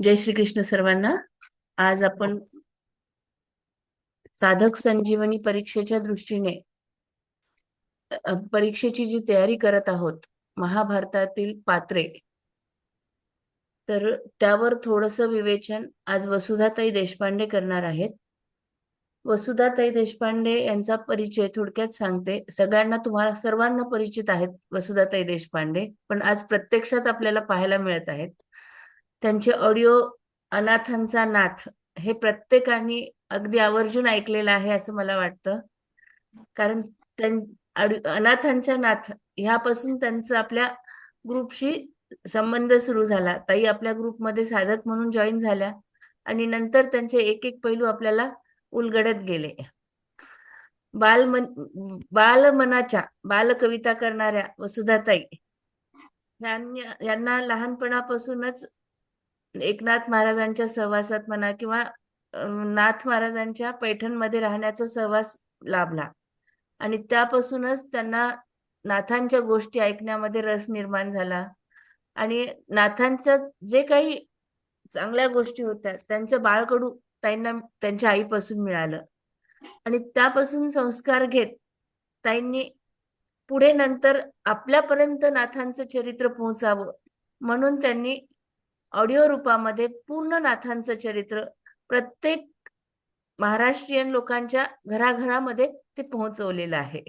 जय श्री कृष्ण सर्वांना. आज आपण साधक संजीवनी परीक्षेच्या दृष्टीने परीक्षेची जी तयारी करत आहोत, महाभारतातील पात्रे, तर त्यावर थोडंसं विवेचन आज वसुधाताई देशपांडे करणार आहेत. वसुधाताई देशपांडे यांचा परिचय थोडक्यात सांगते. सगळ्यांना, तुम्हाला सर्वांना परिचित आहेत वसुधाताई देशपांडे, पण आज प्रत्यक्षात आपल्याला पाहायला मिळत आहेत. त्यांचे ऑडिओ अनाथांचा नाथ हे प्रत्येकाने अगदी आवर्जून ऐकलेलं आहे असं मला वाटतं. कारण अनाथांच्या नाथ ह्यापासून त्यांचा आपल्या ग्रुपशी संबंध सुरू झाला. ताई आपल्या ग्रुपमध्ये साधक म्हणून जॉईन झाल्या आणि नंतर त्यांचे एक एक पैलू आपल्याला उलगडत गेले. बालमनाच्या बालकविता करणाऱ्या वसुधाताई यांना लहानपणापासूनच एकनाथ महाराजांच्या सहवासात म्हणा किंवा नाथ महाराजांच्या पैठणमध्ये राहण्याचा सहवास लाभला आणि त्यापासूनच त्यांना नाथांच्या गोष्टी ऐकण्यामध्ये रस निर्माण झाला आणि नाथांच्या जे काही चांगल्या गोष्टी होत्या त्यांचं बाळकडू ताईंना त्यांच्या आईपासून मिळालं आणि त्यापासून संस्कार घेत ताईंनी पुढे नंतर आपल्यापर्यंत नाथांचं चरित्र पोहोचावं म्हणून त्यांनी ऑडिओ रूपामध्ये पूर्ण नाथांचं चरित्र प्रत्येक महाराष्ट्रीयन लोकांच्या घराघरामध्ये ते पोहोचवलेलं आहे.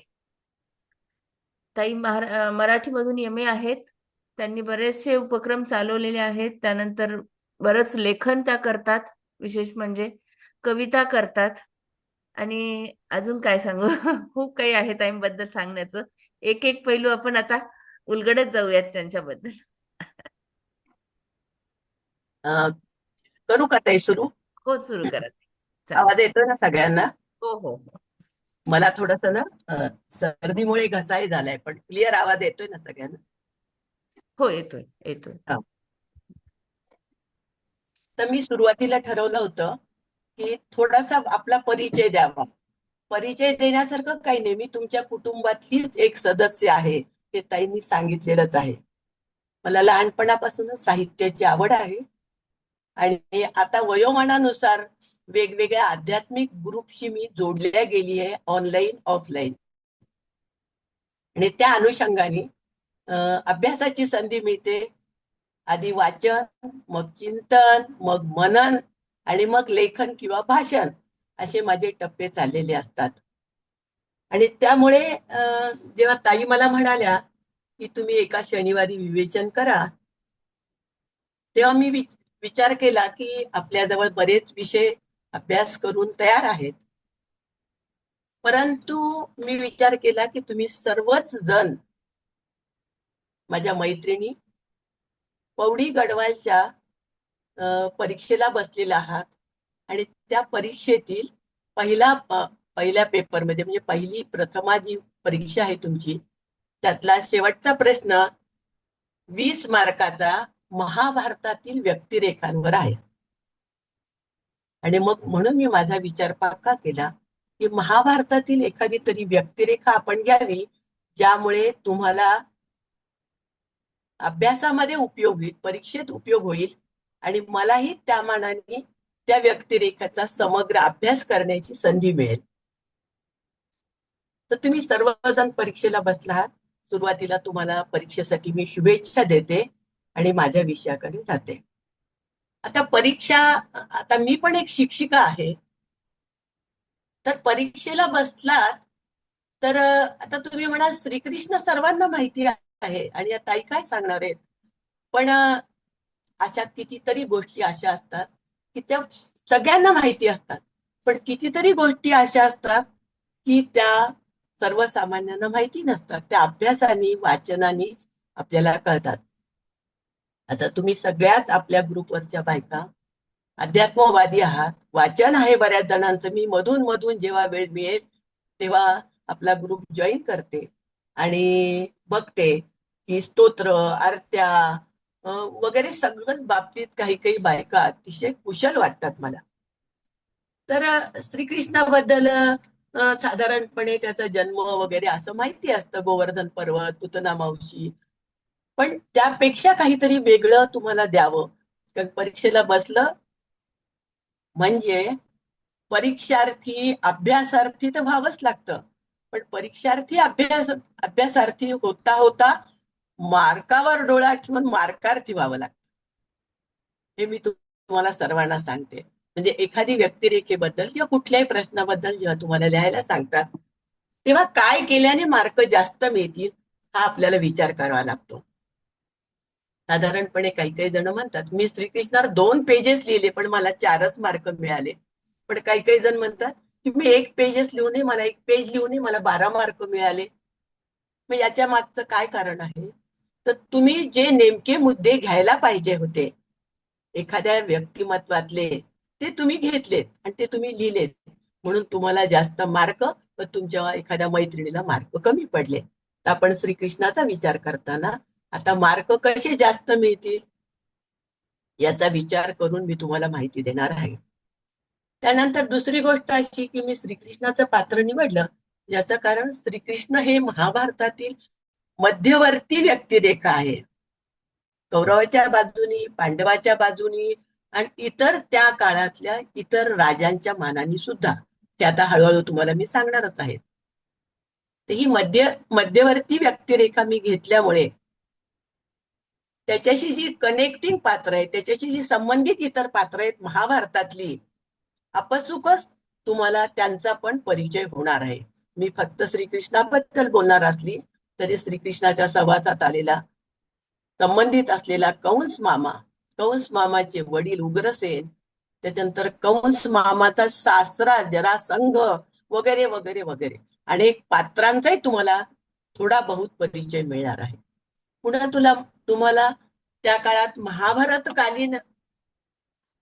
ताई मराठीमधून MA आहेत. त्यांनी बरेचसे उपक्रम चालवलेले आहेत. त्यानंतर बरंच लेखन त्या करतात, विशेष म्हणजे कविता करतात आणि अजून काय सांगू खूप काही आहे ताईंबद्दल सांगण्याचं. एक एक पैलू आपण आता उलगडत जाऊयात त्यांच्याबद्दल. करू का ताई सुरू? हो, सुरू करा. चालेल. आवाज येतोय ना सगळ्यांना? हो हो हो. मला थोडस ना सर्दीमुळे घसाही झालाय, पण क्लिअर आवाज येतोय ना सगळ्यांना? हो, येतोय येतोय. हा. तर मी सुरुवातीला ठरवलं होतं की थोडासा आपला परिचय द्यावा. परिचय देण्यासारखं काही नाही, मी तुमच्या कुटुंबातलीच एक सदस्य आहे, ते ताईंनी सांगितलेलंच आहे. मला लहानपणापासूनच साहित्याची आवड आहे आणि आता वयोमानानुसार वेगवेगळ्या आध्यात्मिक ग्रुपशी मी जोडल्या गेली आहे, ऑनलाईन ऑफलाईन. आणि त्या अनुषंगाने अभ्यासाची संधी मिळते. आधी वाचन, मग चिंतन, मग मनन आणि मग लेखन किंवा भाषण, असे माझे टप्पे चाललेले असतात. आणि त्यामुळे जेव्हा ताई मला म्हणाल्या की तुम्ही एका शनिवारी विवेचन करा, तेव्हा मी विचार केला की आपल्याजवळ बरेच विषय अभ्यास करून तयार आहेत, परंतु मी विचार केला की तुम्ही सर्वच जण माझ्या मैत्रिणी पौडी गढवालच्या परीक्षेला बसलेला आहात आणि त्या परीक्षेतील पहिल्या पेपरमध्ये, म्हणजे पहिली प्रथमा जी परीक्षा आहे तुमची, त्यातला शेवटचा प्रश्न 20 मार्काचा महाभारतातील व्यक्तिरेखांवर आहे. आणि मग म्हणून मी माझा विचार पक्का केला की महाभारतातील एखादी तरी व्यक्तिरेखा आपण घ्यावी, ज्यामुळे तुम्हाला अभ्यासामध्ये उपयोग होईल, परीक्षेत उपयोग होईल आणि मलाही त्या मानाने त्या व्यक्तिरेखेचा समग्र अभ्यास करण्याची संधी मिळेल. तर तुम्ही सर्वजण परीक्षेला बसला आहात. सुरुवातीला तुम्हाला परीक्षेसाठी मी शुभेच्छा देते आणि माझ्या विषयाकडे जाते. आता परीक्षा, आता मी पण एक शिक्षिका आहे, तर परीक्षेला बसलात तर आता तुम्ही म्हणा श्रीकृष्ण सर्वांना माहिती आहे आणि या ताई काय सांगणार आहेत, पण अशा कितीतरी गोष्टी अशा असतात की त्या सगळ्यांना माहिती असतात, पण कितीतरी गोष्टी अशा असतात की त्या सर्वसामान्यांना माहिती नसतात. त्या अभ्यासाने, वाचनाने आपल्याला कळतात. आता तुम्ही सगळ्याच आपल्या ग्रुपवरच्या बायका अध्यात्मवादी आहात, वाचन आहे बऱ्याच जणांचं. मी मधून मधून जेव्हा वेळ मिळेल तेव्हा आपला ग्रुप जॉईन करते आणि बघते की स्तोत्र, आरत्या वगैरे सगळंच बाबतीत काही काही बायका अतिशय कुशल वाटतात मला. तर श्रीकृष्णाबद्दल साधारणपणे त्याचा जन्म वगैरे असं माहिती असतं, गोवर्धन पर्वत, पुतना मावशी, पण त्यापेक्षा काहीतरी वेगळं तुम्हाला द्यावं कारण परीक्षेला बसलं म्हणजे परीक्षार्थी अभ्यासार्थी तर व्हावंच लागतं, पण परीक्षार्थी अभ्यासार्थी होता होता मार्कावर डोळा ठेवून मार्कार्थी व्हावं लागतं. हे मी तुम्हाला सर्वांना सांगते. म्हणजे एखादी व्यक्तिरेखेबद्दल किंवा कुठल्याही प्रश्नाबद्दल जेव्हा तुम्हाला लिहायला सांगतात, तेव्हा काय केल्याने मार्क जास्त मिळतील हा आपल्याला विचार करावा लागतो. साधारणपणे काही काही जण म्हणतात मी श्रीकृष्णावर 2 पेजेस लिहिले पण मला 4च मार्क मिळाले. पण काही काही जण म्हणतात की मी 1 पेजेस लिहूनही मला 1 पेज लिहूनही मला 12 मार्क मिळाले. मग याच्या मागचं काय कारण आहे? तर तुम्ही जे नेमके मुद्दे घ्यायला पाहिजे होते एखाद्या व्यक्तिमत्वातले, ते तुम्ही घेतलेत आणि ते तुम्ही लिहिलेत, म्हणून तुम्हाला जास्त मार्क व तुमच्या एखाद्या मैत्रिणीला मार्क कमी पडले. तर आपण श्रीकृष्णाचा विचार करताना आता मार्क कसे जास्त मिळतील याचा विचार करून मी तुम्हाला माहिती देणार आहे. त्यानंतर दुसरी गोष्ट अशी की मी श्रीकृष्णाचं पात्र निवडलं याचं कारण श्रीकृष्ण हे महाभारतातील मध्यवर्ती व्यक्तिरेखा आहे. कौरवाच्या बाजूनी, पांडवाच्या बाजूनी आणि इतर त्या काळातल्या इतर राजांच्या मानाने सुद्धा, ते आता हळूहळू तुम्हाला मी सांगणारच आहे. तर ही मध्यवर्ती व्यक्तिरेखा मी घेतल्यामुळे त्याच्याशी जी कनेक्टिंग पात्र आहेत, त्याच्याशी जी संबंधित इतर पात्र आहेत महाभारतातली, आपसुकच तुम्हाला त्यांचा पण परिचय होणार आहे. मी फक्त श्रीकृष्णाबद्दल बोलणार असली तरी श्रीकृष्णाच्या सहवासात आलेला संबंधित असलेला कंस मामाचे वडील उग्रसेन, त्याच्यानंतर कंस मामाचा सासरा जरासंघ वगैरे वगैरे वगैरे अनेक पात्रांचाही तुम्हाला थोडा बहुत परिचय मिळणार आहे. पुन्हा तुम्हाला त्या काळात महाभारतकालीन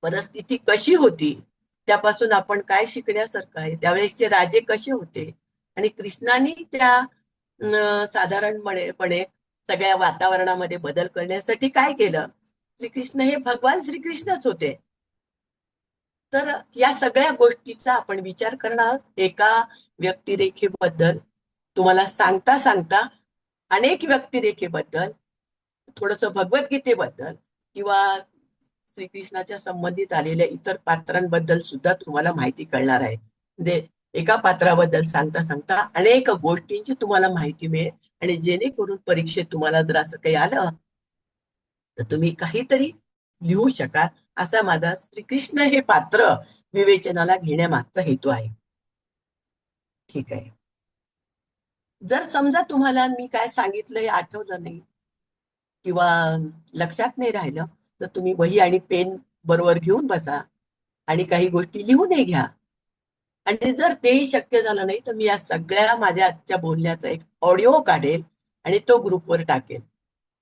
परिस्थिती कशी होती, त्यापासून आपण काय शिकण्यासारखं आहे, त्यावेळेसचे राजे कसे होते आणि कृष्णाने त्या साधारणपणे सगळ्या वातावरणामध्ये बदल करण्यासाठी काय केलं. श्रीकृष्ण हे भगवान श्रीकृष्णच होते. तर या सगळ्या गोष्टीचा आपण विचार करणार एका व्यक्तिरेखेबद्दल. तुम्हाला सांगता सांगता अनेक व्यक्तिरेखेबद्दल, थोडस भगवद्गीतेबद्दल किंवा श्रीकृष्णाच्या संबंधित आलेल्या इतर पात्रांबद्दल सुद्धा तुम्हाला माहिती कळणार आहे. म्हणजे एका पात्राबद्दल सांगता सांगता अनेक गोष्टींची तुम्हाला माहिती मिळेल आणि जेणेकरून परीक्षेत तुम्हाला जर असं काही आलं तर तुम्ही काहीतरी लिहू शकाल, असा माझा श्रीकृष्ण हे पात्र विवेचनाला घेण्यामागचा हेतू आहे. ठीक आहे. जर समजा तुम्हाला मी काय सांगितलं हे आठवलं नाही किंवा लक्षात नाही राहिलं, तर तुम्ही वही आणि पेन बरोबर घेऊन बसा आणि काही गोष्टी लिहूनही घ्या. आणि जर तेही शक्य झालं नाही तर मी या सगळ्या माझ्या आजच्या बोलण्याचा एक ऑडिओ काढेल आणि तो ग्रुपवर टाकेल,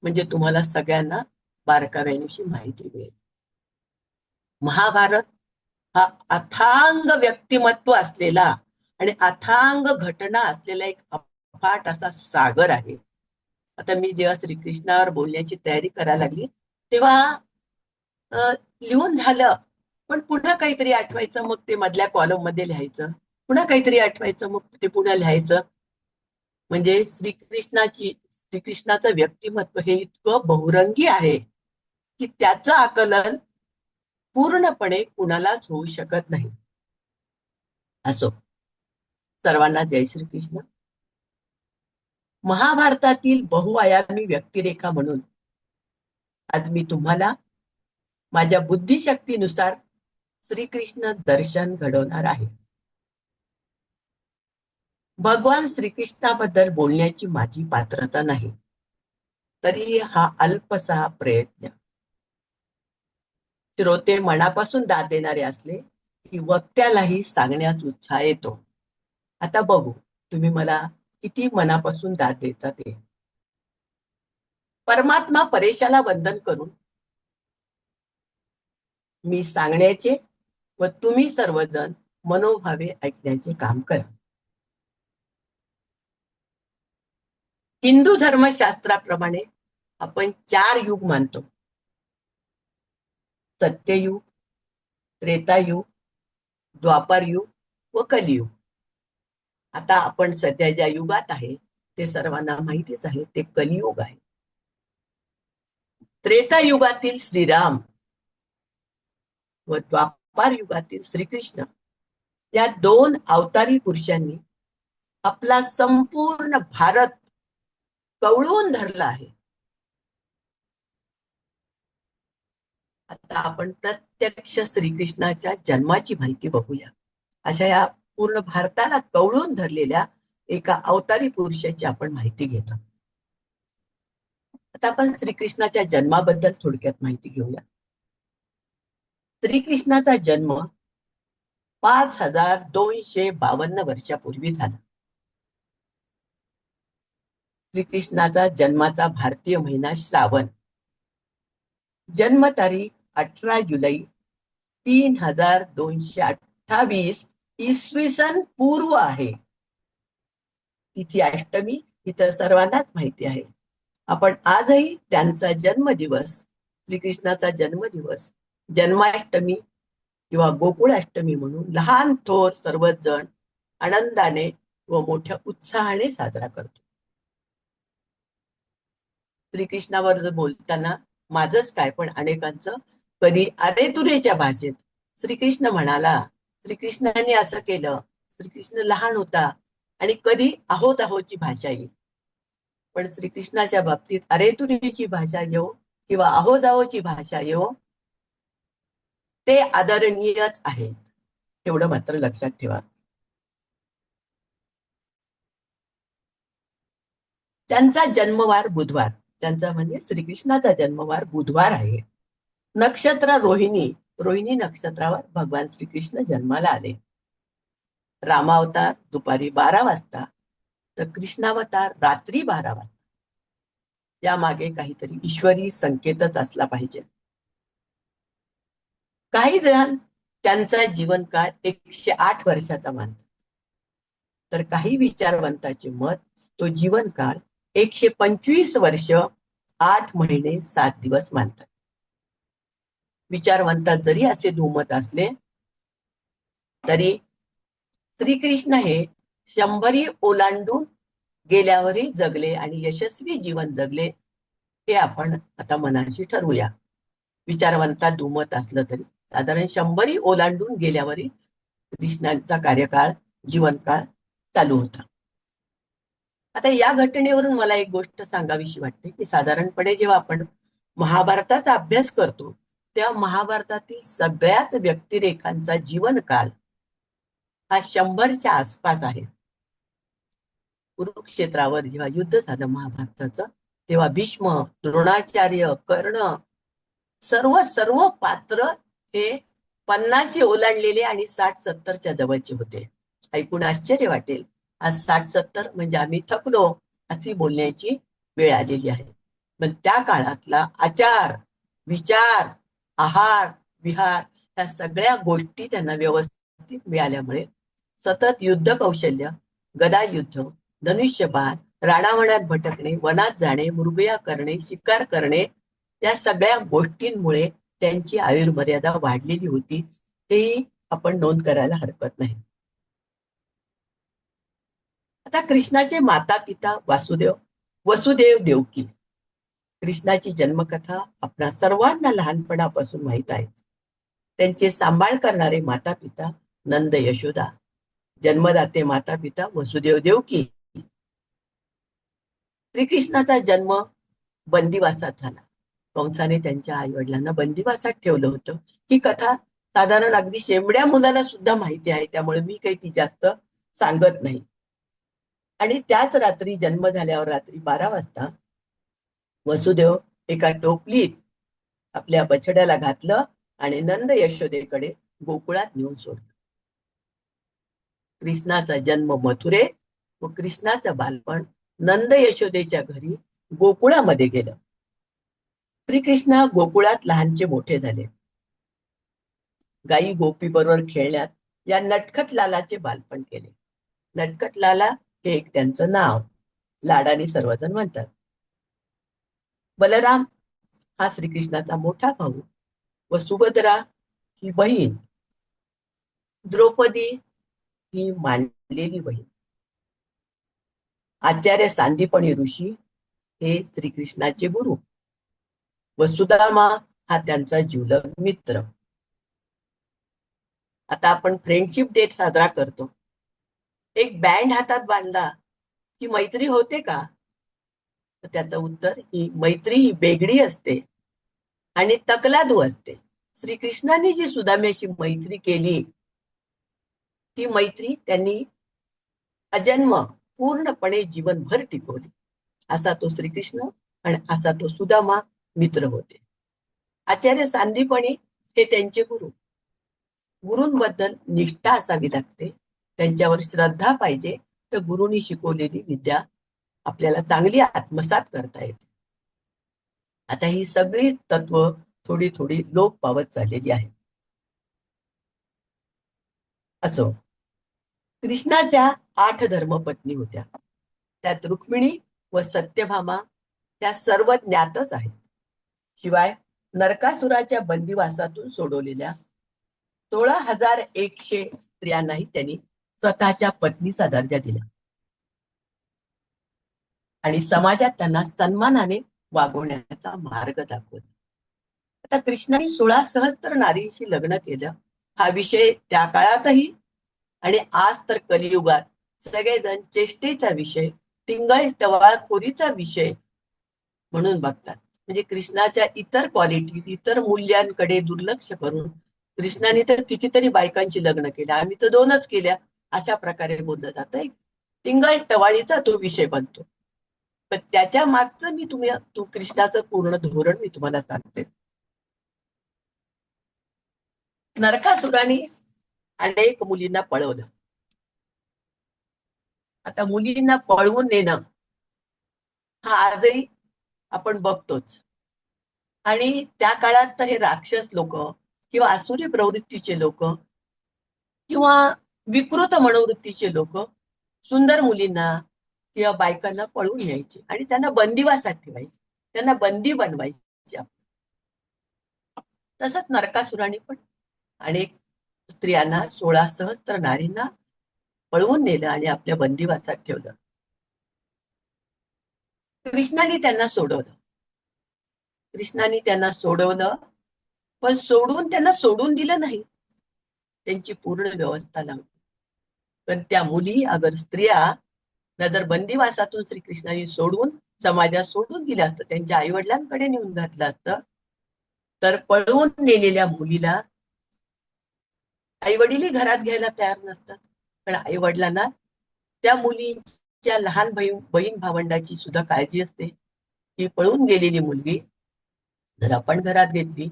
म्हणजे तुम्हाला सगळ्यांना बारकाव्यानिशी माहिती मिळेल. महाभारत हा अथांग व्यक्तिमत्व असलेला आणि अथांग घटना असलेला एक अफाट असा सागर आहे. आता मी जेव्हा श्रीकृष्णावर बोलण्याची तयारी करायला लागली तेव्हा लिहून झालं, पण पुन्हा काहीतरी आठवायचं, मग ते मधल्या कॉलम मध्ये लिहायचं, पुन्हा काहीतरी आठवायचं, मग ते पुन्हा लिहायचं. म्हणजे श्रीकृष्णाचं व्यक्तिमत्व हे इतकं बहुरंगी आहे की त्याचं आकलन पूर्णपणे कुणालाच होऊ शकत नाही. असो, सर्वांना जय श्रीकृष्ण. महाभारतातील बहुआयामी व्यक्तिरेखा म्हणून आज मी तुम्हाला माझ्या बुद्धिशक्तीनुसार श्रीकृष्ण दर्शन घडवणार आहे. भगवान श्रीकृष्णाबद्दल बोलण्याची माझी पात्रता नाही, तरी हा अल्पसा प्रयत्न श्रोते मनापासून दाद देणारे असले की वक्त्यालाही सांगण्यास उत्साह येतो. आता बघू तुम्ही मला किती मनापासून दाद देता ते. परमात्मा परेशाला वंदन करून मी सांगण्याचे व तुम्ही सर्वजण मनोभावे ऐकण्याचे काम करा. हिंदू धर्मशास्त्राप्रमाणे आपण 4 युग मानतो: सत्ययुग, त्रेतायुग, द्वापारयुग व कलियुग. आता आपण सध्या ज्या युगात आहे ते सर्वांना माहितीच आहे, ते कलियुग आहे. त्रेतायुगातील श्रीराम व द्वापार युगातील श्रीकृष्ण या दोन अवतारी पुरुषांनी आपला संपूर्ण भारत कवळून धरला आहे. आता आपण प्रत्यक्ष श्रीकृष्णाच्या जन्माची माहिती बघूया. अशा या पूर्ण भारताला कवळून धरलेल्या एका अवतारी पुरुषाची आपण माहिती घेतो. आता आपण श्रीकृष्णाच्या जन्माबद्दल थोडक्यात माहिती घेऊया. श्रीकृष्णाचा जन्म 5252 वर्षापूर्वी झाला. श्रीकृष्णाचा जन्माचा भारतीय महिना श्रावण. जन्मतारीख 18 जुलै 3228 इसवी सन पूर्व आहे. तिथी अष्टमी इतर सर्वांनाच माहिती आहे. आपण आजही त्यांचा जन्मदिवस, श्रीकृष्णाचा जन्मदिवस जन्माष्टमी किंवा गोकुळाष्टमी म्हणून लहान थोर सर्वच जण आनंदाने व मोठ्या उत्साहाने साजरा करतो. श्रीकृष्णावर बोलताना माझंच काय पण अनेकांचं कधी अरे तुरेच्या भाषेत श्रीकृष्ण म्हणाला, श्रीकृष्णाने असं केलं, श्रीकृष्ण लहान होता, आणि कधी आहोत आहोची भाषा येईल. पण श्रीकृष्णाच्या बाबतीत अरे तुरीची भाषा येऊ किंवा आहो जाओची भाषा येऊ, ते आदरणीयच आहेत, एवढं मात्र लक्षात ठेवा. त्यांचा जन्मवार बुधवार, त्यांचा म्हणजे श्रीकृष्णाचा जन्मवार बुधवार आहे. नक्षत्र रोहिणी, रोहिणी नक्षत्रावर भगवान श्रीकृष्ण जन्माला आले. रामावतार दुपारी 12 वाजता तर कृष्णावतार रात्री 12 वाजता. यामागे काहीतरी ईश्वरी संकेतच असला पाहिजे. काही जण त्यांचा जीवनकाळ 108 वर्षाचा मानतात, तर काही विचारवंताचे मत तो जीवनकाळ 125 वर्ष 8 महिने 7 दिवस मानतात. विचारवंतात जरी असे दुमत असले तरी श्रीकृष्ण हे 100 ओलांडून गेल्यावरही जगले आणि यशस्वी जीवन जगले, हे आपण आता मनाशी ठरवूया. विचारवंतात दुमत असलं तरी साधारण 100 ओलांडून गेल्यावरही कृष्णांचा कार्यकाळ, जीवनकाळ चालू होता. आता या घटनेवरून मला एक गोष्ट सांगावीशी वाटते की साधारणपणे जेव्हा आपण महाभारताचा अभ्यास करतो तेव्हा महाभारतातील सगळ्याच व्यक्तिरेखांचा जीवनकाळ हा 100च्या आसपास आहे. कुरुक्षेत्रावर जेव्हा युद्ध झालं महाभारताचं, तेव्हा भीष्म, द्रोणाचार्य, कर्ण सर्व सर्व पात्र हे 50 ओलांडलेले आणि 60-70च्या जवळचे होते. ऐकून आश्चर्य वाटेल, आज 60-70 म्हणजे आम्ही थकलो अशी बोलण्याची वेळ आलेली आहे. पण त्या काळातला आचार, विचार, आहार, विहार या सगळ्या गोष्टी त्यांना व्यवस्थित मिळाल्यामुळे सतत युद्ध कौशल्य, गदा युद्ध, धनुष्यबाण, राणावनात भटकणे, वनात जाणे, मृगया करणे, शिकार करणे, या सगळ्या गोष्टींमुळे त्यांची आयुर्मर्यादा वाढलेली होती. तेही आपण नोंद करायला हरकत नाही. आता कृष्णाचे माता पिता वासुदेव, वसुदेव देवकी. कृष्णाची जन्मकथा आपल्या सर्वांना लहानपणापासून माहित आहे. त्यांचे सांभाळ करणारे माता पिता नंद यशोदा, जन्मदाते माता पिता वसुदेव देवकी. श्रीकृष्णाचा जन्म बंदिवासात झाला. कंसाने त्यांच्या आई वडिलांना बंदिवासात ठेवलं होतं. ही कथा साधारण अगदी शेंबड्या मुलाला सुद्धा माहिती आहे, त्यामुळे मी काही ती जास्त सांगत नाही. आणि त्याच रात्री जन्म झाल्यावर रात्री 12 वाजता वसुदेव एका टोपलीत आपल्या बछड्याला घातलं आणि नंद यशोदेकडे गोकुळात नेऊन सोडलं. कृष्णाचा जन्म मथुरेत व कृष्णाचं बालपण नंद यशोदेच्या घरी गोकुळामध्ये गेलं. श्रीकृष्ण गोकुळात लहानचे मोठे झाले. गाई गोपी बरोबर खेळण्यात या नटखट लालाचे बालपण केले. नटखट लाला हे एक त्यांचं नाव, लाडाने सर्वजण म्हणतात. बलराम हा श्रीकृष्णाचा मोठा भाऊ व सुभद्रा ही बहीण, द्रौपदी ही मानलेली बहीण, आचार्य सांदीपनी ऋषी हे श्रीकृष्णाचे गुरु व सुदामा हा त्यांचा जिवलग मित्र. आता आपण फ्रेंडशिप डे साजरा करतो. एक बँड हातात बांधला की मैत्री होते का? तर त्याचं उत्तर, ही मैत्री ही बेगडी असते आणि तकलादू असते. श्रीकृष्णाने जी सुदाम्याशी मैत्री केली, ती मैत्री त्यांनी अजन्म पूर्णपणे जीवनभर टिकवली. असा तो श्रीकृष्ण आणि असा तो सुदामा मित्र होते. आचार्य सांदीपणी हे त्यांचे गुरु. गुरूंबद्दल निष्ठा असावी लागते, त्यांच्यावर श्रद्धा पाहिजे, तर गुरुनी शिकवलेली विद्या आपल्याला चांगली आत्मसात करता येते. आता ही सगळी तत्व थोडी थोडी लोप पावत चाललेली आहे. असो, कृष्णाच्या 8 धर्मपत्नी होत्या. त्यात रुक्मिणी व सत्यभामा त्या सर्व ज्ञातच आहेत. शिवाय नरकासुराच्या बंदिवासातून सोडवलेल्या 16,100 स्त्रियांनाही त्यांनी स्वतःच्या पत्नीचा दर्जा दिला आणि समाजात त्यांना सन्मानाने वागवण्याचा मार्ग दाखवला. आता कृष्णाने 16 सहस्त्र नारींशी लग्न केलं, हा विषय त्या काळातही आणि आज तर कलियुगात सगळेजण चेष्टेचा विषय, टिंगल टवाळखोरीचा विषय म्हणून बघतात. म्हणजे कृष्णाच्या इतर क्वालिटी, इतर मूल्यांकडे दुर्लक्ष करून कृष्णाने तर कितीतरी बायकांशी लग्न केलं, आम्ही तर 2च केल्या, अशा प्रकारे बोललं जातं. एक टिंगल टवाळीचा तो विषय बनतो. पण त्याच्या मागचं कृष्णाचं पूर्ण धोरण मी तुम्हाला सांगते. नरकासुराने अनेक मुलींना पळवलं. आता मुलींना पळवून नेणं हा आजही आपण बघतोच. आणि त्या काळात तर हे राक्षस लोक किंवा आसुरी प्रवृत्तीचे लोक किंवा विकृत मनोवृत्तीचे लोक सुंदर मुलींना किंवा बायकांना पळवून न्यायचे आणि त्यांना बंदिवासात ठेवायचे, त्यांना बंदी बनवायचे. तसंच नरकासुराने पण अनेक स्त्रियांना, 16 सहस्त्र नारींना पळवून नेलं आणि आपल्या बंदिवासात ठेवलं. कृष्णाने त्यांना सोडवलं. कृष्णाने त्यांना सोडवलं, पण त्यांना सोडून दिलं नाही. त्यांची पूर्ण व्यवस्था लावली. पण त्या मुली अगर स्त्रिया नजर बंदिवासातून श्रीकृष्णाने सोडून समाजात सोडून दिलं असतं, त्यांच्या आई वडिलांकडे नेऊन घातलं असतं, तर पळवून नेलेल्या मुलीला आई वडीलही घरात घ्यायला तयार नसतात. पण आई वडिलांना त्या मुलीच्या लहान बहीण भावंडाची सुद्धा काळजी असते की पळून गेलेली मुलगी जर आपण घरात घेतली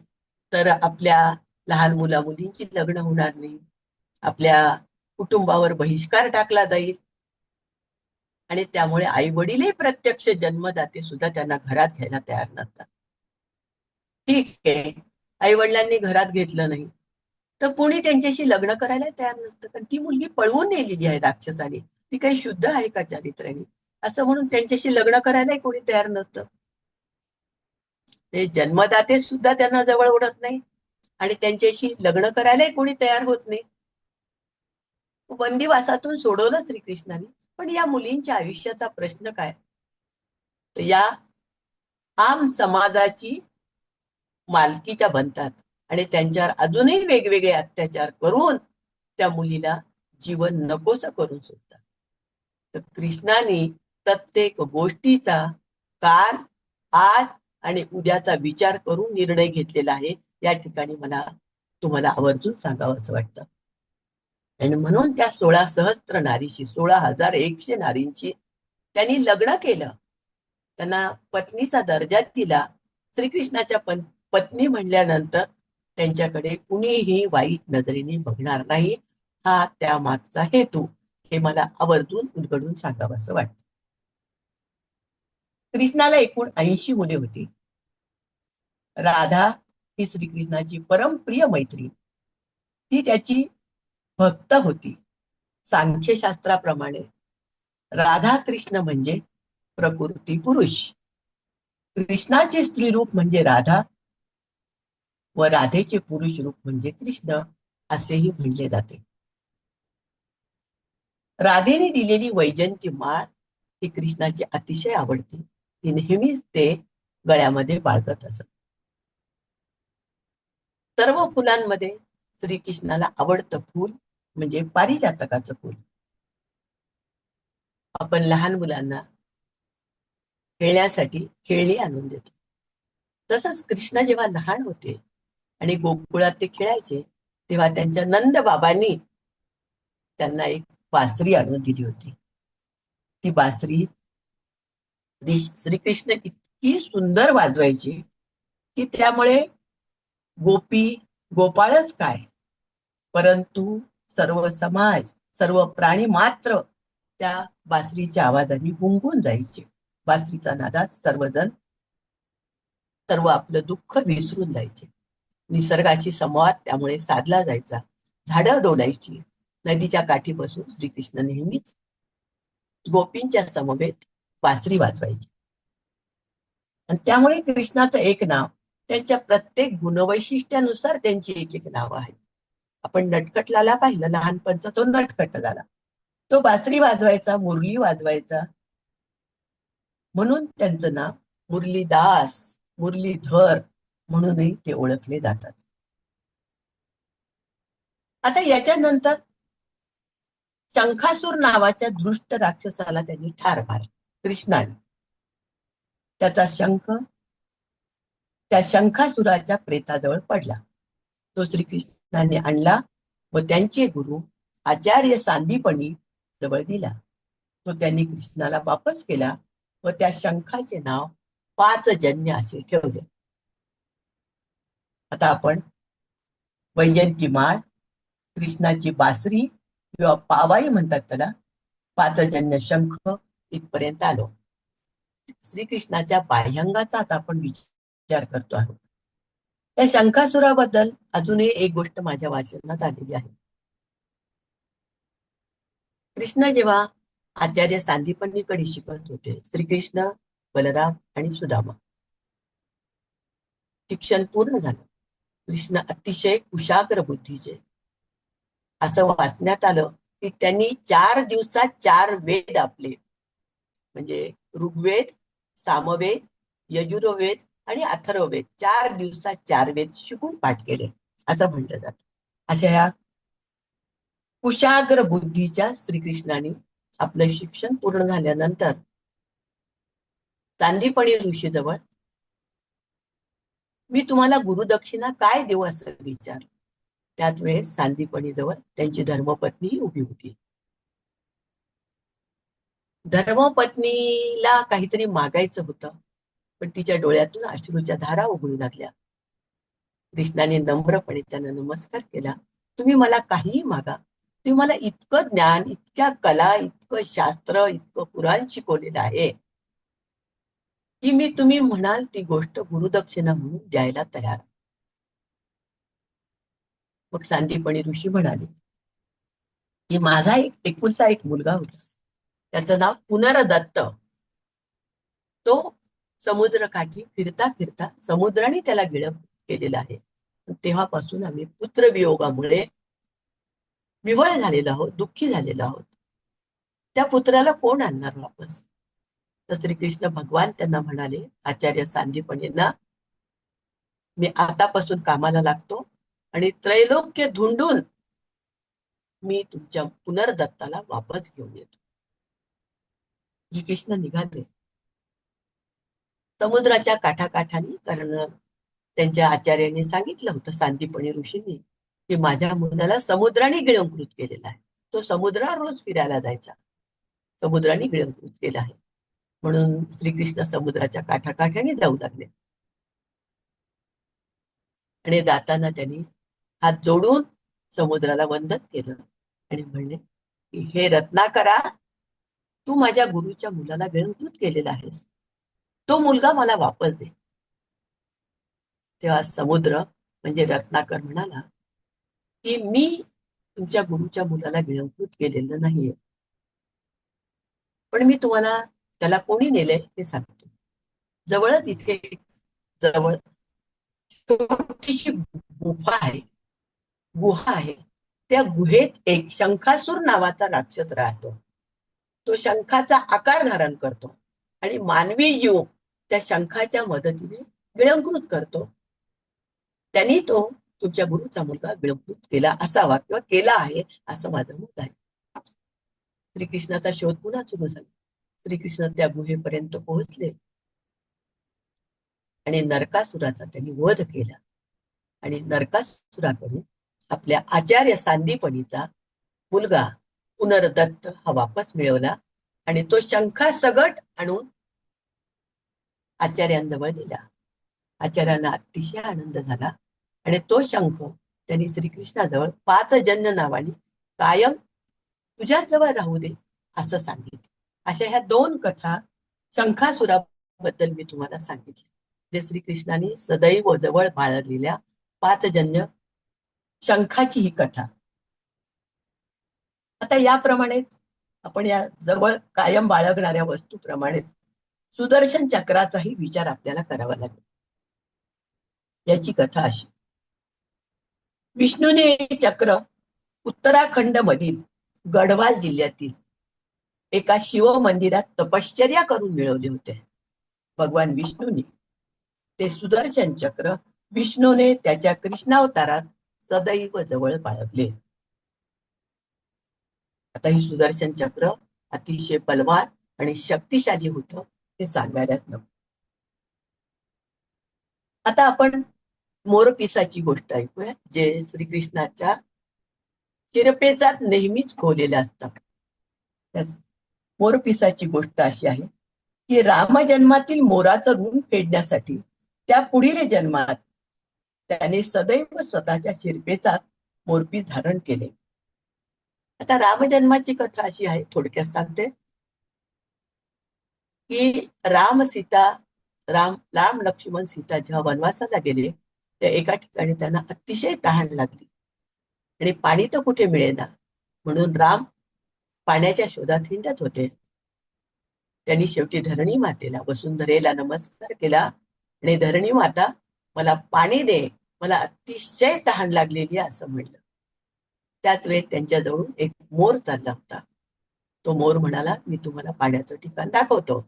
तर आपल्या लहान मुला मुलींची लग्न होणार नाही, आपल्या कुटुंबावर बहिष्कार टाकला जाईल. आणि त्यामुळे आई वडीलही प्रत्यक्ष जन्मदाते सुद्धा त्यांना घरात घ्यायला तयार नसतात. ठीक आहे, आई वडिलांनी घरात घेतलं नाही तर कोणी त्यांच्याशी लग्न करायला तयार नसतं, कारण ती मुलगी पळवून नेलेली आहे राक्षसाने, ती काही शुद्ध आहे का चारित्र्याने, असं म्हणून त्यांच्याशी लग्न करायला कोणी तयार नसतं. ते जन्मदाते सुद्धा त्यांना जवळ ओढत नाही आणि त्यांच्याशी लग्न करायलाही कोणी तयार होत नाही. बंदिवासातून सोडवलं श्रीकृष्णाने. पण या मुलींच्या आयुष्याचा प्रश्न काय, तर या आम समाजाची मालकीच्या बनतात आणि त्यांच्यावर अजूनही वेगवेगळे अत्याचार करून त्या मुलीला जीवन नकोसं करून सोडतात. तर कृष्णाने प्रत्येक गोष्टीचा काल, आज आणि उद्याचा विचार करून निर्णय घेतलेला आहे. या ठिकाणी मला तुम्हाला आवर्जून सांगावं असं वाटतं. आणि म्हणून त्या 16 सहस्त्र नारीशी, 16,100 नारींची त्यांनी लग्न केलं, त्यांना पत्नीचा दर्जा दिला. श्रीकृष्णाच्या पत्नी म्हणल्यानंतर त्यांच्याकडे कुणीही वाईट नजरेने बघणार नाही, हा त्या मागचा हेतू. हे मला आवर्जून उलगडून सांगावं असं वाटतं. कृष्णाला एकूण 80 मुले होती. राधा ही श्रीकृष्णाची परमप्रिय मैत्री, ती त्याची भक्त होती. सांख्यशास्त्राप्रमाणे राधा कृष्ण म्हणजे प्रकृती पुरुष, कृष्णाचे स्त्री रूप म्हणजे राधा व राधेचे पुरुष रूप म्हणजे कृष्ण असेही म्हणले जाते. राधेने दिलेली वैजंती माळ ही कृष्णाची अतिशय आवडते. ती नेहमीच ते गळ्यामध्ये बाळगत असत. सर्व फुलांमध्ये श्रीकृष्णाला आवडतं फूल म्हणजे पारिजातकाचं फूल. आपण लहान मुलांना खेळण्यासाठी खेळणी आणून देतो. तसंच कृष्ण जेव्हा लहान होते आणि गोकुळात ते खेळायचे, तेव्हा त्यांच्या नंद बाबांनी त्यांना एक बासरी आणून दिली होती. ती बासरी श्रीकृष्ण इतकी सुंदर वाजवायची की त्यामुळे गोपी, गोपाळच काय, परंतु सर्व समाज, सर्व प्राणी मात्र त्या बासरीच्या आवाजाने गुंगून जायचे. बासरीचा नादात सर्वजण सर्व आपलं दुःख विसरून जायचे. निसर्गाशी संवाद त्यामुळे साधला जायचा. झाडं डोलायची. नदीच्या काठी बसून श्रीकृष्ण नेहमीच गोपींच्या समवेत बासरी वाजवायची. आणि त्यामुळे कृष्णाचं एक नाव, त्यांच्या प्रत्येक गुणवैशिष्ट्यानुसार त्यांची एक एक नावं आहेत. आपण नटखटलाला पाहिलं, लहानपणचा तो नटखट झाला. तो बासरी वाजवायचा, मुरली वाजवायचा, म्हणून त्यांचं नाव मुरलीदास, मुरलीधर म्हणूनही ते ओळखले जातात. आता याच्यानंतर शंखासूर नावाच्या दृष्ट राक्षसाला त्यांनी ठार मारले कृष्णाने. त्याचा शंख त्या शंखासुराच्या प्रेताजवळ पडला. तो श्रीकृष्णाने आणला व त्यांचे गुरु आचार्य सांदीपनी जवळ दिला. तो त्यांनी कृष्णाला वापस केला व त्या शंखाचे नाव पाचजन्य असे ठेवले. आता आपण वैजयंती माळ, कृष्णाची बासरी किंवा पावाई म्हणतात त्याला, पाचजन्य शंख इथपर्यंत आलो. श्रीकृष्णाच्या बाह्यंगाचा आता आपण विचार करतो आहोत. त्या शंखासुराबद्दल अजूनही एक गोष्ट माझ्या वाचनात आलेली आहे. कृष्ण जेव्हा आचार्य सांदीपनीकडे शिकत होते, श्रीकृष्ण, बलराम आणि सुदामा, शिक्षण पूर्ण झालं. कृष्ण अतिशय कुशाग्र बुद्धीचे. असं वाचण्यात आलं की त्यांनी 4 दिवसात 4 वेद आपले, म्हणजे ऋग्वेद, सामवेद, यजुर्वेद आणि अथर्ववेद, 4 दिवसात 4 वेद शिकून पाठ केले असं म्हटलं जातं. अशा या कुशाग्र बुद्धीच्या श्रीकृष्णाने आपलं शिक्षण पूर्ण झाल्यानंतर सांदीपनी ऋषीजवळ, मी तुम्हाला गुरुदक्षिणा काय देऊ असं विचार. त्याच वेळेस सांदीपनी जवळ त्यांची धर्मपत्नी उभी होती. धर्मपत्नीला काहीतरी मागायचं होतं, पण तिच्या डोळ्यातून अश्रूच्या धारा उघडू लागल्या. कृष्णाने नम्रपणे त्यांना नमस्कार केला. तुम्ही मला काहीही मागा, तुम्ही मला इतकं ज्ञान, इतक्या कला, इतकं शास्त्र, इतकं पुराण शिकवलेलं आहे की मी तुम्ही म्हणाल ती गोष्ट गुरुदक्षिणा म्हणून द्यायला तयार. मग सांदीपनी ऋषी म्हणाले की माझा एक एकुलता एक मुलगा होता, त्याचं नाव पुनरदत्त. तो समुद्रकाठी फिरता फिरता समुद्राने त्याला गिळप केलेला आहे. तेव्हापासून आम्ही पुत्रवियोगामुळे विव्हळ झालेलो आहोत, दुःखी झालेलो आहोत. त्या पुत्राला कोण आणणार वापस? तर श्रीकृष्ण भगवान त्यांना म्हणाले, आचार्य सांदीपनींना, मी आतापासून कामाला लागतो आणि त्रैलोक्य धुंडून मी तुमच्या पुनर्दत्ताला वापस घेऊन येतो. श्रीकृष्ण निघाले समुद्राच्या काठाकाठाने, कारण त्यांच्या आचार्याने सांगितलं होतं सांदीपनी ऋषींनी की माझ्या मुलाला समुद्राने गिळंकृत केलेला आहे. तो समुद्रा रोज फिरायला जायचा, समुद्राने गिळंकृत केला आहे. म्हणून श्रीकृष्ण समुद्राच्या काठाकाठाने जाऊ लागले आणि जाताना त्यांनी हात जोडून समुद्राला वंदन केलं आणि म्हणले की हे रत्नाकरा, तू माझ्या गुरुच्या मुलाला गिळंकृत केलेला आहेस, तो मुलगा मला वापस दे. तेव्हा समुद्र म्हणजे रत्नाकर म्हणाला की मी तुमच्या गुरुच्या मुलाला गिळंकृत केलेलं नाहीये, पण मी तुम्हाला त्याला कोणी नेलंय हे सांगतो. जवळच इथे जवळ छोटीशी गुफा आहे, गुहा आहे. त्या गुहेत एक शंखासूर नावाचा राक्षस राहतो. तो शंखाचा आकार धारण करतो आणि मानवी जीव त्या शंखाच्या मदतीने गिळंकृत करतो. त्यांनी तो तुमच्या गुरुचा मुलगा विळंबूत केला असावा किंवा केला आहे असं माझं मत आहे. श्रीकृष्णाचा शोध पुन्हा सुरू झाला. श्रीकृष्ण त्या गुहेपर्यंत पोहोचले आणि नरकासुराचा त्यांनी वध केला आणि नरकासुराकडून आपल्या आचार्य सांदीपनीचा मुलगा पुनर्दत्त हा वापस मिळवला आणि तो शंखासगट आणून आचार्यांजवळ दिला. आचार्यांना अतिशय आनंद झाला आणि तो शंख त्यांनी श्रीकृष्णाजवळ 5 जन्य नावाने कायम तुझ्याच जवळ राहू दे असं सांगितलं. अशा ह्या 2 कथा शंखासुराबद्दल मी तुम्हाला सांगितले, जे श्रीकृष्णाने सदैव जवळ बाळगलेल्या 5 जन्य शंखाची ही कथा. आता याप्रमाणे आपण या जवळ कायम बाळगणाऱ्या वस्तूप्रमाणे सुदर्शन चक्राचाही विचार आपल्याला करावा लागेल. याची कथा अशी, विष्णूने हे चक्र उत्तराखंड मधील गढवाल जिल्ह्यातील एका शिव मंदिरात तपश्चर्या करून मिळवले होते. भगवान विष्णूने ते सुदर्शन चक्र विष्णूने त्याच्या कृष्णावतारात सदैव जवळ बाळगले. आता ही सुदर्शन चक्र अतिशय बलवान आणि शक्तिशाली होतं हे सांगायलाच नको. आता आपण मोरपिसाची गोष्ट ऐकूया, जे श्रीकृष्णाच्या शिरपेचात नेहमीच खोवलेल्या असतात. मोरपिसाची गोष्ट अशी आहे की रामजन्मातील मोराचं ऋण फेडण्यासाठी त्या पुढील जन्मात त्याने सदैव स्वतःच्या शिरपेचात मोरपीस धारण केले. आता रामजन्माची कथा अशी आहे, थोडक्यात सांगते, की राम लक्ष्मण सीता जेव्हा वनवासाला गेले त्या एका ठिकाणी त्यांना अतिशय तहान लागली आणि पाणी तर कुठे मिळेना, म्हणून राम पाण्याच्या शोधात हिंडत होते. त्यांनी शेवटी धरणी मातेला, वसुंधरेला नमस्कार केला आणि धरणी माता मला पाणी दे, मला अतिशय तहान लागलेली असं म्हणलं. त्याच वेळेत त्यांच्याजवळून एक मोर चालला होता. तो मोर म्हणाला, मी तुम्हाला पाण्याचं ठिकाण दाखवतो,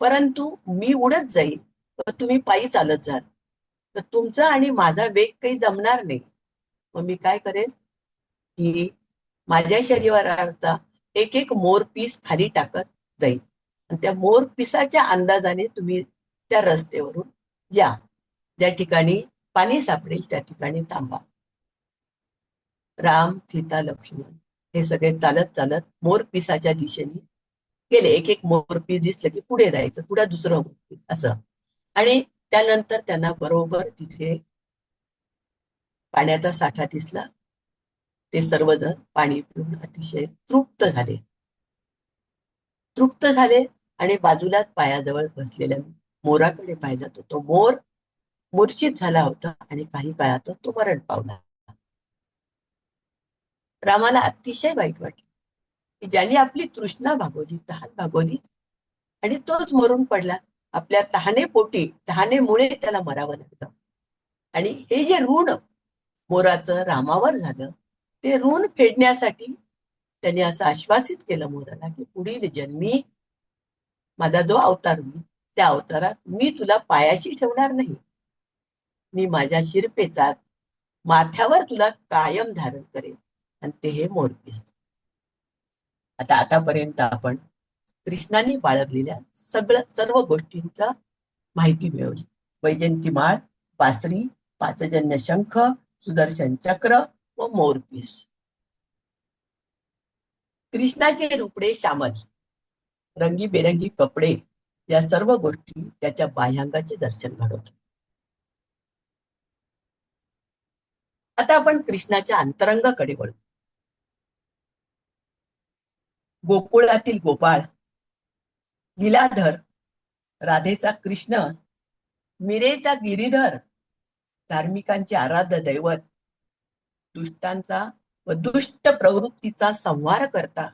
परंतु मी उडत जाईल तर तुम्ही पायी चालत जाल, तर तुमचा आणि माझा वेग काही जमणार नाही. मग मी काय करेन की माझ्या शरीराचा एक एक मोर पीस खाली टाकत जाईल आणि त्या मोर पिसाच्या अंदाजाने तुम्ही त्या रस्त्यावरून या, ज्या ठिकाणी पाणी सापडेल त्या ठिकाणी थांबा. राम सीता लक्ष्मण हे सगळे चालत चालत मोरपिसाच्या दिशेने गेले. एक एक मोरपीस दिसलं की पुढे जायचं, पुढे दुसरं मोरपीस असं. आणि त्यानंतर त्यांना बरोबर तिथे पाण्याचा साठा दिसला. ते सर्वजण पाणी पिऊन अतिशय तृप्त झाले आणि बाजूलाच पायाजवळ बसलेल्या मोराकडे पाहिला तर तो मोर मूर्छित झाला होता आणि काही काळातच तो मरण पावला. रामाला अतिशय वाईट वाटले की ज्यांनी आपली तृष्णा भागवली, तहान भागवली आणि तोच मरून पडला. आपल्या तहानेमुळे त्याला मरावं लागलं. आणि हे जे ऋण मोराचं रामावर झालं, ते ऋण फेडण्यासाठी त्यांनी असं आश्वासित केलं मोराला की पुढील जन्मी माझा जो अवतार होईल त्या अवतारात मी तुला पायाशी ठेवणार नाही, मी माझ्या शिरपेचात माथ्यावर तुला कायम धारण करेन, आणि ते हे मोरपीस. आता आतापर्यंत आपण कृष्णाने बाळगलेल्या सर्व गोष्टींचा माहिती मिळवली. वैजयंती माळ, बासरी, 5 जन्य शंख, सुदर्शन चक्र व मोरपीस. कृष्णाचे रुपडे श्यामल, रंगीबेरंगी कपडे या सर्व गोष्टी त्याच्या बाह्यांगाचे दर्शन घडवतात. आता आपण कृष्णाच्या अंतरंगाकडे वळू. गोकुळातील गोपाळ, लीलाधर, राधेचा कृष्ण, मीरेचा गिरीधर, धार्मिकांचे आराध्य दैवत, दुष्टांचा व दुष्ट प्रवृत्तीचा संहार करता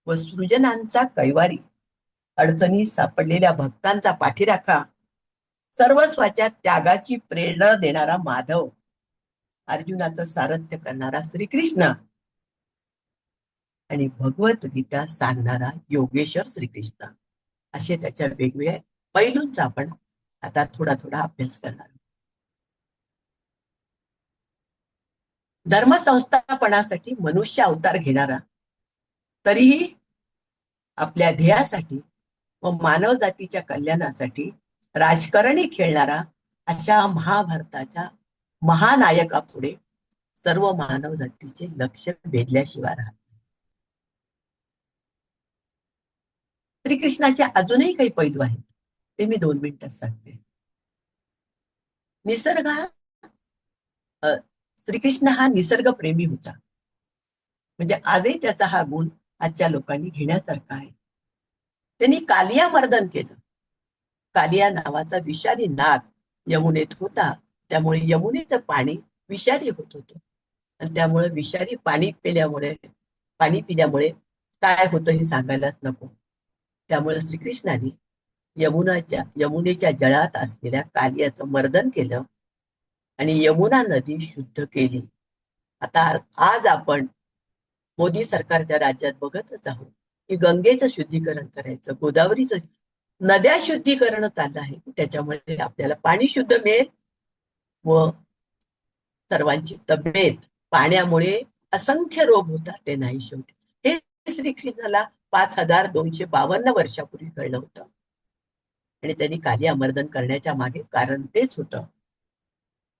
व सृजनांचा कैवारी, अडचणी सापडलेल्या भक्तांचा पाठीराखा, सर्वस्वाच्या त्यागाची प्रेरणा देणारा माधव, अर्जुनाचं सारथ्य करणारा श्रीकृष्ण आणि भगवद्गीता सांगणारा योगेश्वर श्रीकृष्ण, असे त्याच्या वेगवेगळ्या पैलूंचा आपण आता थोडा थोडा अभ्यास करणार. धर्मसंस्थापनासाठी मनुष्य अवतार घेणारा, तरीही आपल्या ध्येयासाठी व मानव जातीच्या कल्याणासाठी राजकारणी खेळणारा अशा महाभारताच्या महानायकापुढे सर्व मानव जातीचे लक्ष वेधल्याशिवाय राहत. श्रीकृष्णाचे अजूनही काही पैलू आहेत, ते मी 2 मिनिटात सांगते. निसर्ग श्रीकृष्ण हा निसर्गप्रेमी होता. म्हणजे आजही त्याचा हा गुण आजच्या लोकांनी घेण्यासारखा आहे. त्यांनी कालिया मर्दन केलं. कालिया नावाचा विषारी नाग यमुनेत होता, त्यामुळे यमुनेचं पाणी विषारी होत होतं. आणि त्यामुळे विषारी पाणी पिल्यामुळे काय होतं हे सांगायलाच नको. त्यामुळे श्रीकृष्णाने यमुनेच्या जळात असलेल्या कालियाचं मर्दन केलं आणि यमुना नदी शुद्ध केली. आता आज आपण मोदी सरकारच्या राज्यात बघतच आहोत की गंगेचं शुद्धीकरण करायचं, गोदावरीचं, नद्या शुद्धीकरण चाललं आहे. त्याच्यामुळे आपल्याला पाणी शुद्ध मिळेल व सर्वांची तब्येत, पाण्यामुळे असंख्य रोग होतात ते नाहीसे होते. हे श्रीकृष्णाला 5252 वर्षापूर्वी कळलं होतं आणि त्यांनी कालिया मर्दन करण्याच्या मागे कारण तेच होतं.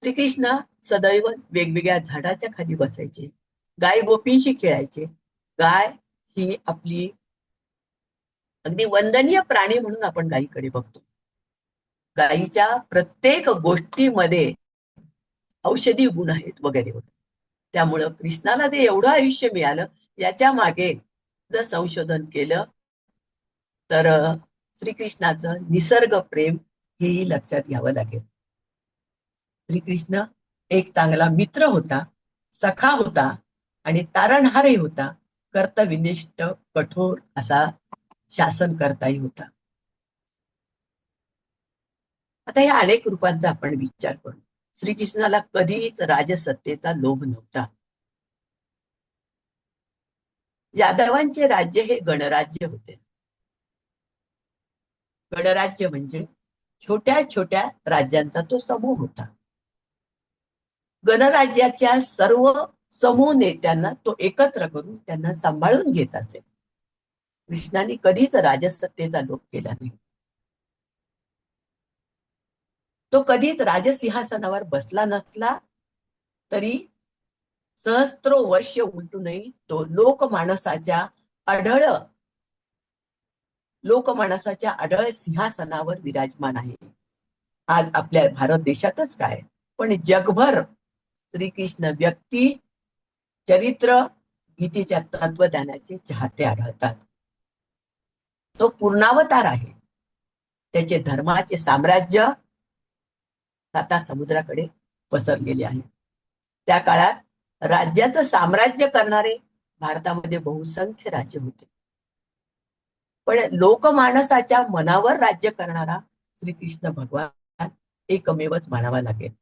श्रीकृष्ण सदैव वेगवेगळ्या झाडाच्या खाली बसायचे, गाय गोपींशी खेळायचे. गाय ही आपली अगदी वंदनीय प्राणी म्हणून आपण गायीकडे बघतो. गायीच्या प्रत्येक गोष्टीमध्ये औषधी गुण आहेत वगैरे वगैरे. त्यामुळं कृष्णाला ते एवढं आयुष्य मिळालं, याच्या मागे जर संशोधन केलं तर श्रीकृष्णाचं निसर्ग प्रेम हेही लक्षात घ्यावं लागेल. श्रीकृष्ण एक चांगला मित्र होता, सखा होता आणि तारणहारही होता. कर्तव्यनिष्ठ, कठोर असा शासन करताही होता. आता या अनेक रूपांचा आपण विचार करू. श्रीकृष्णाला कधीच राजसत्तेचा लोभ नव्हता. यादवांचे राज्य हे गणराज्य होते. गणराज्य म्हणजे छोट्या छोट्या राज्यांचा तो समूह होता. गणराज्याच्या सर्व समूह नेत्यांना तो एकत्र करून त्यांना सांभाळून घेत असे. कृष्णाने कधीच राजसत्तेचा लोभ केला नाही. तो कधीच राजसिंहासनावर बसला नसला तरी सहस्त्र वर्ष उलटूनही तो लोकमानसाच्या अढळ सिंहासनावर विराजमान आहे. आज आपल्या भारत देशातच काय, पण जगभर श्रीकृष्ण व्यक्ती, चरित्र, गीतेच्या तत्वज्ञानाचे चाहते आढळतात. तो पूर्णावतार आहे. त्याचे धर्माचे साम्राज्य आता समुद्राकडे पसरलेले आहे. त्या काळात राज्याचं साम्राज्य करणारे भारतामध्ये बहुसंख्य राज्य होते, पण लोकमानसाच्या मनावर राज्य करणारा श्रीकृष्ण भगवान एकमेवच मानावा लागेल.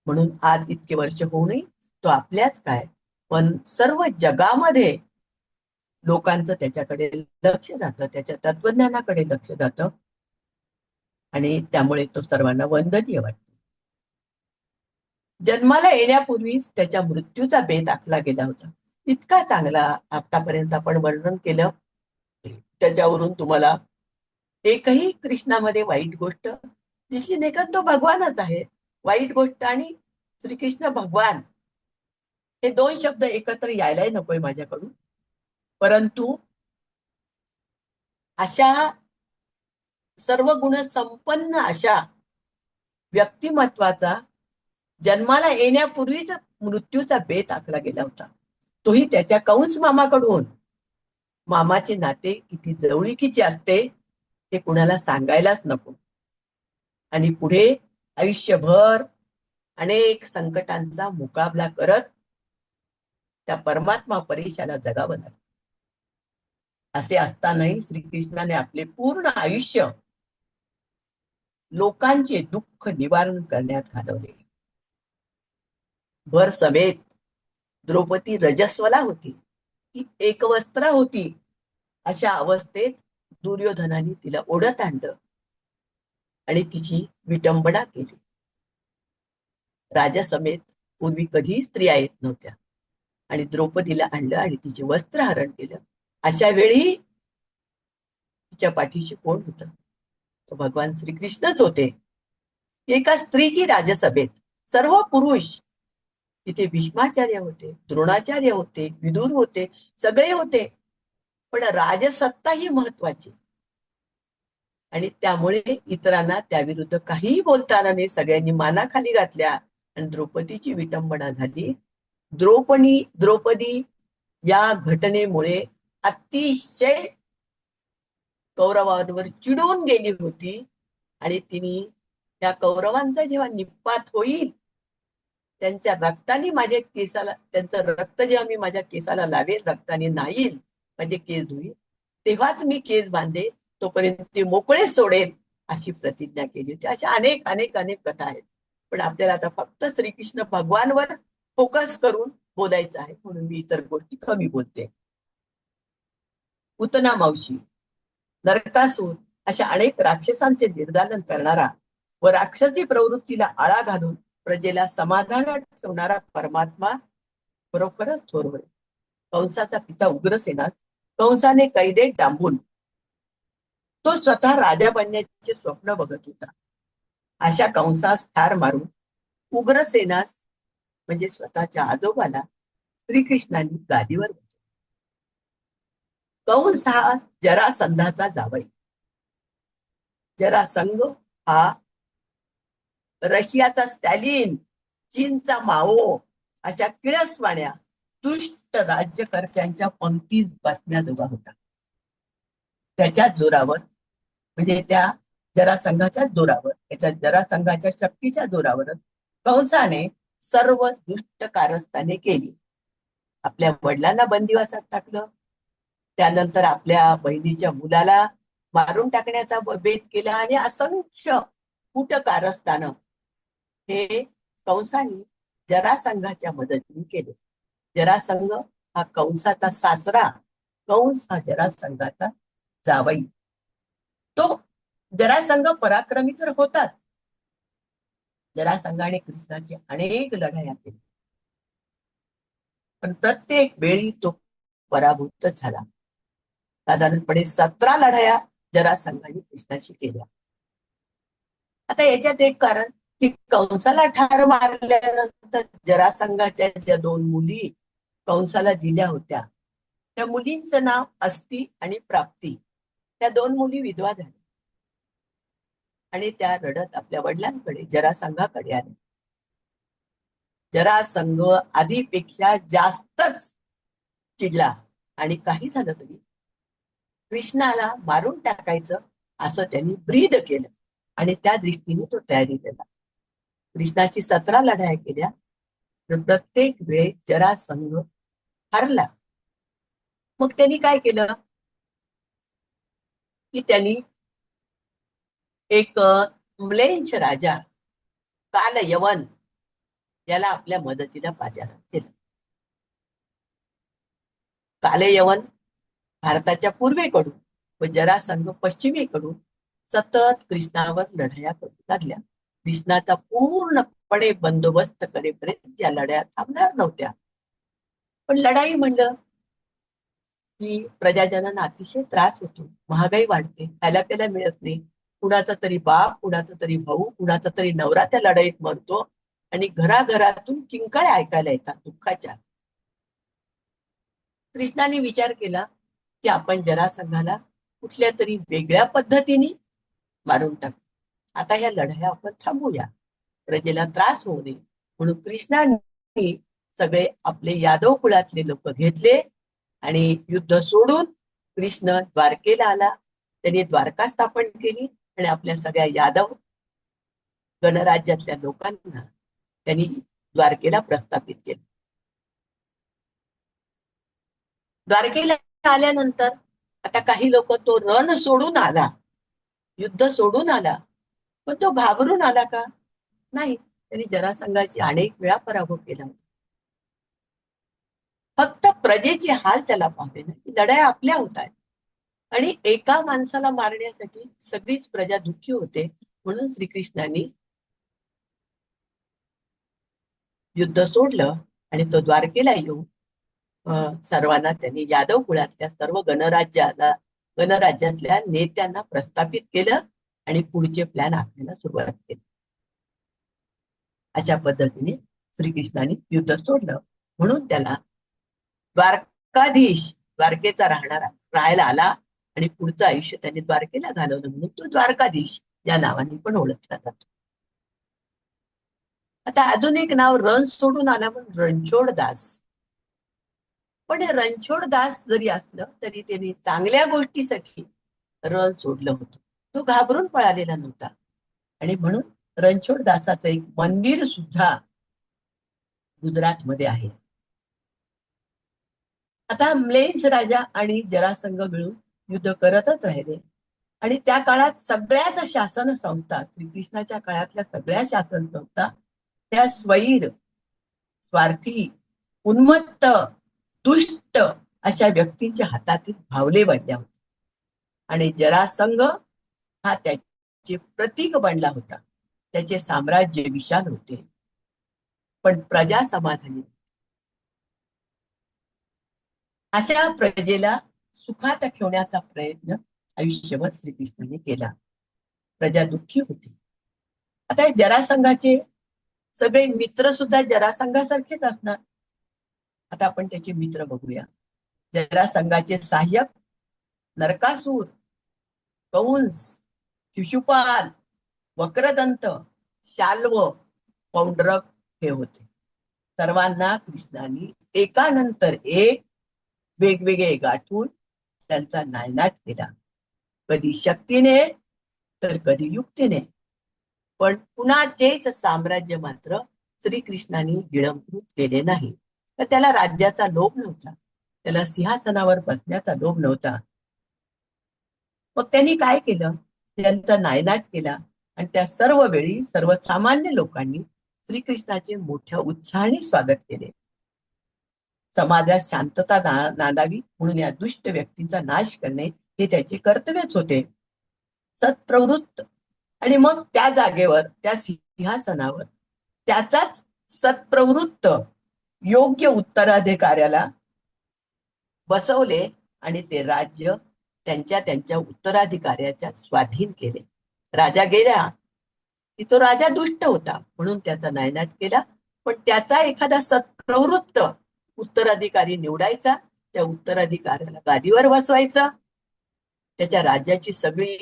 म्हणून आज इतके वर्ष होऊनही तो आपल्याच काय, पण सर्व जगामध्ये लोकांचं त्याच्याकडे लक्ष जातं, त्याच्या तत्वज्ञानाकडे लक्ष जातं आणि त्यामुळे तो सर्वांना वंदनीय वाटतो. जन्माला येण्यापूर्वीच त्याच्या मृत्यूचा बेत आखला गेला होता. इतका चांगला आतापर्यंत आपण वर्णन केलं, त्याच्यावरून तुम्हाला एकही कृष्णामध्ये वाईट गोष्ट दिसली नाही, कारण तो भगवानच आहे. वाईट गोष्ट आणि श्रीकृष्ण भगवान हे 2 शब्द एकत्र यायलाही नकोय माझ्याकडून. परंतु अशा सर्व गुण संपन्न अशा व्यक्तिमत्वाचा जन्माला येण्यापूर्वीच मृत्यूचा बेत आखला गेला होता. तोही त्याच्या कंस मामाकडून. मामाचे नाते किती जवळीकीचे असते हे कुणाला सांगायलाच नको. आणि पुढे आयुष्यभर अनेक संकटांचा मुकाबला करत त्या परमात्मा परेशाला जगावं लागलं. असे असतानाही श्रीकृष्णाने आपले पूर्ण आयुष्य लोकांचे दुःख निवारण करण्यात घालवले. भर सभेत द्रौपदी रजस्वला होती, ती एकवस्त्रा होती. अशा अवस्थेत दुर्योधनाने तिला ओढत आणलं आणि तिची विटंबना केली. राजासमेत पूर्वी कधीही स्त्रिया येत नव्हत्या आणि द्रौपदीला आणलं आणि तिचे वस्त्रहरण केलं. अशा वेळी तिच्या पाठीशी कोण होतं? तो भगवान श्रीकृष्णच होते. एका स्त्रीची राजसभेत सर्व पुरुष, तिथे भीष्माचार्य होते, द्रोणाचार्य होते, विदुर होते, सगळे होते, पण राजसत्ता ही महत्वाची. आणि त्यामुळे इतरांना त्याविरुद्ध काहीही बोलता आलं नाही. सगळ्यांनी मानाखाली घातल्या आणि द्रौपदीची विटंबना झाली. द्रौपदी या घटनेमुळे अतिशय कौरवांवर चिडून गेली होती आणि तिने त्या कौरवांचा जेव्हा निपात होईल, त्यांच्या रक्ताने माझ्या केसाला, त्यांचं रक्त जेव्हा मी माझ्या केसाला लावेल, रक्ताने नाहील माझे केस धुईल, तेव्हाच मी केस बांधे, तोपर्यंत ते मोकळे सोडेल, अशी प्रतिज्ञा केली होती. अशा अनेक अनेक अनेक कथा आहेत. पण आपल्याला आता फक्त श्रीकृष्ण भगवानवर फोकस करून बोलायचं आहे, म्हणून मी इतर गोष्टी कमी बोलते. पुतना मावशी, नरकासूर अशा अनेक राक्षसांचे निर्दालन करणारा व राक्षसी प्रवृत्तीला आळा घालून प्रजेला समाधानात ठेवणारा परमात्मा खरोखरच थोर होय. कंसाचा पिता उग्रसेनास कंसाने कैदेत डांबून तो स्वतः राजा बनण्याचे स्वप्न बघत होता. अशा कंसास ठार मारून उग्रसेनास म्हणजे स्वतःच्या आजोबाला श्रीकृष्णांनी गादीवर बसवले. कंस हा जरासंधाचा जावई. जरासंध हा रशियाचा स्टॅलिन, चीनचा माओ अशा किळसवाण्या दुष्ट राज्यकर्त्यांच्या पंक्तीत बसण्याजोगा होता. त्याच्या जोरावर, म्हणजे त्या जरासंघाच्या जोरावर, त्याच्या जरासंघाच्या शक्तीच्या जोरावर कंसाने सर्व दुष्ट कारस्थाने केली. आपल्या वडिलांना बंदिवासात टाकलं, त्यानंतर आपल्या बहिणीच्या मुलाला मारून टाकण्याचा बेत केला आणि असंख्य कुट कारस्थानं हे कंसाने जरासंघाच्या मदतीने केले. जरासंघ हा कंसाचा सासरा, कंस हा जरासंघाचा जावई. तो जरासंघ पराक्रमी तर होताच. जरासंघाने कृष्णाची अनेक लढाया केल्या, पण प्रत्येक वेळी तो पराभूतच झाला. साधारणपणे 17 लढाया जरासंघाने कृष्णाशी केल्या. आता याच्यात एक कारण की कंसाला ठार मारल्यानंतर जरासंघाच्या ज्या 2 मुली कंसाला दिल्या होत्या, त्या मुलींचं नाव अस्ती आणि प्राप्ती. त्या 2 मुली विधवा झाल्या आणि त्या रडत आपल्या वडिलांकडे जरासंघाकडे आल्या. जरासंघ आधीपेक्षा जास्तच चिडला आणि काही झालं तरी कृष्णाला मारून टाकायचं असं त्यांनी ब्रीद केलं आणि त्या दृष्टीने तो तयारी केला. कृष्णाची 17 लढाया केल्या, पण प्रत्येक वेळेस जरासंघ हरला. मग त्यांनी काय केलं की त्यांनी एक म्लेच्छ राजा कालयवन याला आपल्या मदतीला पाचारण केलं. कालयवन भारताच्या पूर्वेकडून व जरासंघ पश्चिमेकडून सतत कृष्णावर लढाया करू लागल्या. कृष्णाचा पूर्णपणे बंदोबस्त करेपर्यंत त्या लढाया थांबणार नव्हत्या. पण लढाई म्हणलं की प्रजाजनांना अतिशय त्रास होतो, महागाई वाढते, खायला प्यायला मिळत नाही. कुणाचा तरी बाप, कुणाचा तरी भाऊ, कुणाचा तरी नवरा त्या लढाईत मरतो आणि घराघरातून किंकाळ्या ऐकायला येतात दुःखाच्या. कृष्णाने विचार केला की आपण जरासंघाला कुठल्या तरी वेगळ्या पद्धतीने मारून टाकू. आता ह्या लढाया आपण थांबवूया, प्रजेला त्रास होऊ नये. म्हणून कृष्णाने सगळे आपले यादव कुळातले लोक घेतले आणि युद्ध सोडून कृष्ण द्वारकेला आला. त्यांनी द्वारका स्थापन केली आणि आपल्या सगळ्या यादव गणराज्यातल्या लोकांना त्यांनी द्वारकेला प्रस्थापित केलं. द्वारकेला आल्यानंतर आता काही लोक, तो रण सोडून आला, युद्ध सोडून आला, पण तो घाबरून आला का? नाही. त्यांनी जरासंघाची अनेक वेळा पराभव केला होता. फक्त प्रजेचे हाल त्याला पाहते ना, की लढाया आपल्या होत आहेत आणि एका माणसाला मारण्यासाठी सगळीच प्रजा दुःखी होते. म्हणून श्रीकृष्णाने युद्ध सोडलं आणि तो द्वारकेला येऊन सर्वांना त्यांनी यादव कुळातल्या सर्व गणराज्यातल्या नेत्यांना प्रस्थापित केलं आणि पुढचे प्लॅन आखण्याला सुरुवात केली. अशा पद्धतीने श्रीकृष्णाने युद्ध सोडलं म्हणून त्याला द्वारकाधीश, द्वारकेचा राहायला आला आणि पुढचं आयुष्य त्यांनी द्वारकेला घालवलं म्हणून तो द्वारकाधीश या नावाने पण ओळखला जातो. आता अजून एक नाव रण सोडून आला पण रणछोड दास. पण रणछोड दास जरी असलं तरी त्यांनी चांगल्या गोष्टीसाठी रण सोडलं होतं. तो घाबरून पळालेला नव्हता आणि म्हणून रणछोड दासाचं एक मंदिर सुद्धा गुजरातमध्ये आहे. आता म्लेच्छ राजा आणि जरासंघ मिळून युद्ध करतच राहिले आणि त्या काळात सगळ्याच शासन संस्था, श्रीकृष्णाच्या काळातल्या सगळ्या शासन संस्था त्या स्वैर, स्वार्थी, उन्मत्त, दुष्ट अशा व्यक्तींच्या हातातील भावले बनल्या होत्या आणि जरासंघ हा त्याचे प्रतीक बनला होता. त्याचे साम्राज्य विशाल होते पण प्रजा समाधानी. अशा प्रजेला सुखात ठेवण्याचा प्रयत्न आयुष्यभर श्रीकृष्णाने केला. प्रजा दुःखी होती. आता जरासंघाचे सगळे मित्र सुद्धा जरासंघासारखेच असणार. आता आपण त्याचे मित्र बघूया. जरासंघाचे सहाय्यक नरकासूर, कंस, शिशुपाल, वक्रदंत, शाल्व, पौंड्रक हे होते. सर्वांना कृष्णाने एकानंतर एक वेगवेगळे गाठून त्यांचा नायनाट केला. कधी शक्तीने तर कधी युक्तीने. पण पुन्हा तेच साम्राज्य मात्र श्रीकृष्णाने गिळंकृत केले नाही. तर त्याला राज्याचा लोभ नव्हता, त्याला सिंहासनावर बसण्याचा लोभ नव्हता. मग त्यांनी काय केलं, त्यांचा नायनाट केला आणि त्या सर्व वेळी सर्वसामान्य लोकांनी श्रीकृष्णाचे मोठ्या उत्साहाने स्वागत केले. समाजात शांतता नांदावी म्हणून या दुष्ट व्यक्तीचा नाश करणे हे त्याचे कर्तव्यच होते. सत्प्रवृत्त आणि मग त्या जागेवर, त्या सिंहासनावर त्याचाच सत्प्रवृत्त योग्य उत्तराधिकाऱ्याला बसवले आणि ते राज्य त्यांच्या उत्तराधिकाऱ्याच्या स्वाधीन केले. राजा गेला की तो राजा दुष्ट होता म्हणून त्याचा नायनाट केला, पण त्याचा एखादा सत्प्रवृत्त उत्तराधिकारी निवडायचा, त्या उत्तराधिकाऱ्याला गादीवर बसवायचा, त्याच्या राज्याची सगळी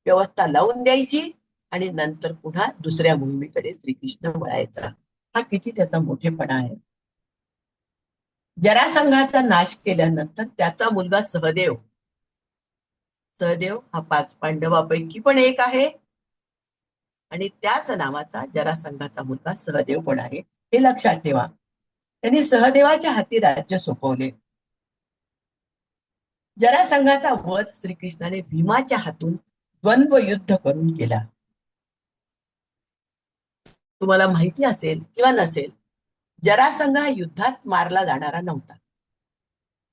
व्यवस्था लावून द्यायची आणि नंतर पुन्हा दुसऱ्या मोहिमेकडे श्रीकृष्ण वळायचा. हा किती त्याचा मोठेपणा आहे. जरासंघाचा नाश केल्यानंतर त्याचा मुलगा सहदेव हा 5 पांडवापैकी पण एक आहे आणि त्याच नावाचा जरासंघाचा मुलगा सहदेव पण आहे, हे लक्षात ठेवा. त्यांनी सहदेवाच्या हाती राज्य सोपवले. जरासंघाचा वध श्रीकृष्णाने भीमाच्या हातून द्वंद्व युद्ध करून केला. तुम्हाला माहिती असेल किंवा नसेल, जरासंघ हा युद्धात मारला जाणारा नव्हता.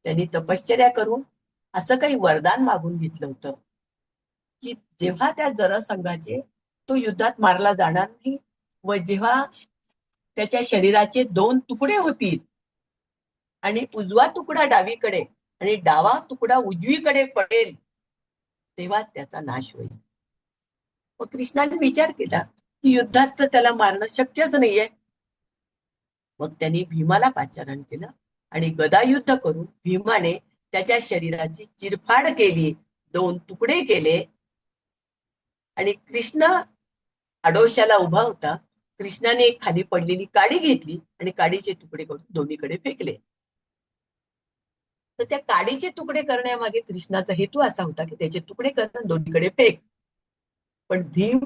त्यांनी तपश्चर्या करून असं काही वरदान मागून घेतलं होतं की जेव्हा त्या जरासंघाचे तो युद्धात मारला जाणार नाही व जेव्हा त्याच्या शरीराचे 2 तुकडे होतील आणि उजवा तुकडा डावीकडे आणि डावा तुकडा उजवीकडे पडेल तेव्हा त्याचा नाश होईल. मग कृष्णाने विचार केला की युद्धात तर त्याला मारणं शक्यच नाहीये. मग त्यांनी भीमाला पाचारण केलं आणि गदायुद्ध करून भीमाने त्याच्या शरीराची चिरफाड केली, 2 तुकडे केले आणि कृष्ण आडोशाला उभा होता. कृष्णाने एक खाली पडलेली काडी घेतली आणि काडीचे तुकडे करून दोन्हीकडे फेकले. तर त्या काडीचे तुकडे करण्यामागे कृष्णाचा हेतू असा होता की त्याचे तुकडे करून दोन्हीकडे फेक. पण भीम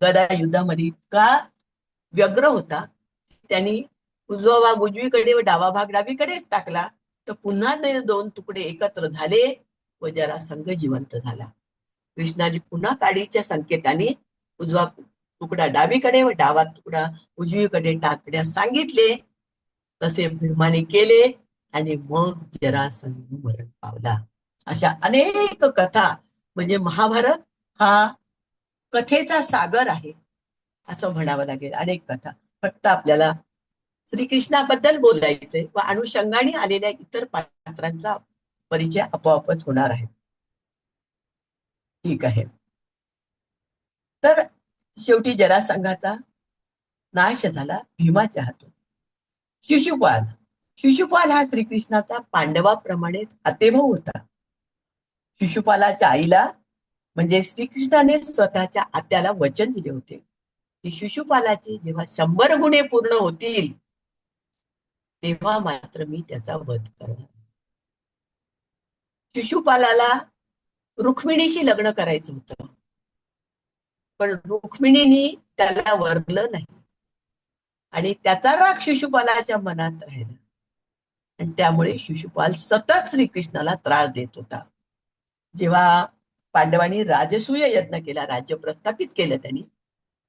गदा युद्धामध्ये इतका व्यग्र होता, त्यांनी उजवा भाग उजवीकडे व डावा भाग डावीकडेच टाकला. तर पुन्हा 2 तुकडे एकत्र झाले व जरासंघ जिवंत झाला. कृष्णाने पुन्हा काडीच्या संकेताने उजवा तुकडा डावीकडे व डावा तुकडा उजवीकडे टाकण्यास सांगितले. तसे भीमाने केले आणि मग जरासंध मरण पावला. अशा अनेक कथा, म्हणजे महाभारत हा कथेचा सागर आहे असं म्हणावं लागेल. अनेक कथा, फक्त आपल्याला श्रीकृष्णाबद्दल बोलायचंय व अनुषंगाने आलेल्या इतर पात्रांचा परिचय आपोआपच होणार आहे. ठीक आहे. तर शेवटी जरासंघाचा नाश झाला भीमाच्या हातून. शिशुपाल शिशुपाल हा श्रीकृष्णाचा पांडवाप्रमाणेच आतेभाऊ होता. शिशुपालाच्या आईला म्हणजे श्रीकृष्णाने स्वतःच्या आत्याला वचन दिले होते की शिशुपालाचे जेव्हा 100 गुणे पूर्ण होतील तेव्हा मात्र मी त्याचा वध करणार. शिशुपालाला रुक्मिणीशी लग्न करायचं होतं, पण रुक्मिणीने त्याला वरलं नाही आणि त्याचा राग शिशुपालाच्या मनात राहिला आणि त्यामुळे शिशुपाल सतत श्रीकृष्णाला त्रास देत होता. जेव्हा पांडवांनी राजसूय यज्ञ केला, राज्य प्रस्थापित केलं त्यांनी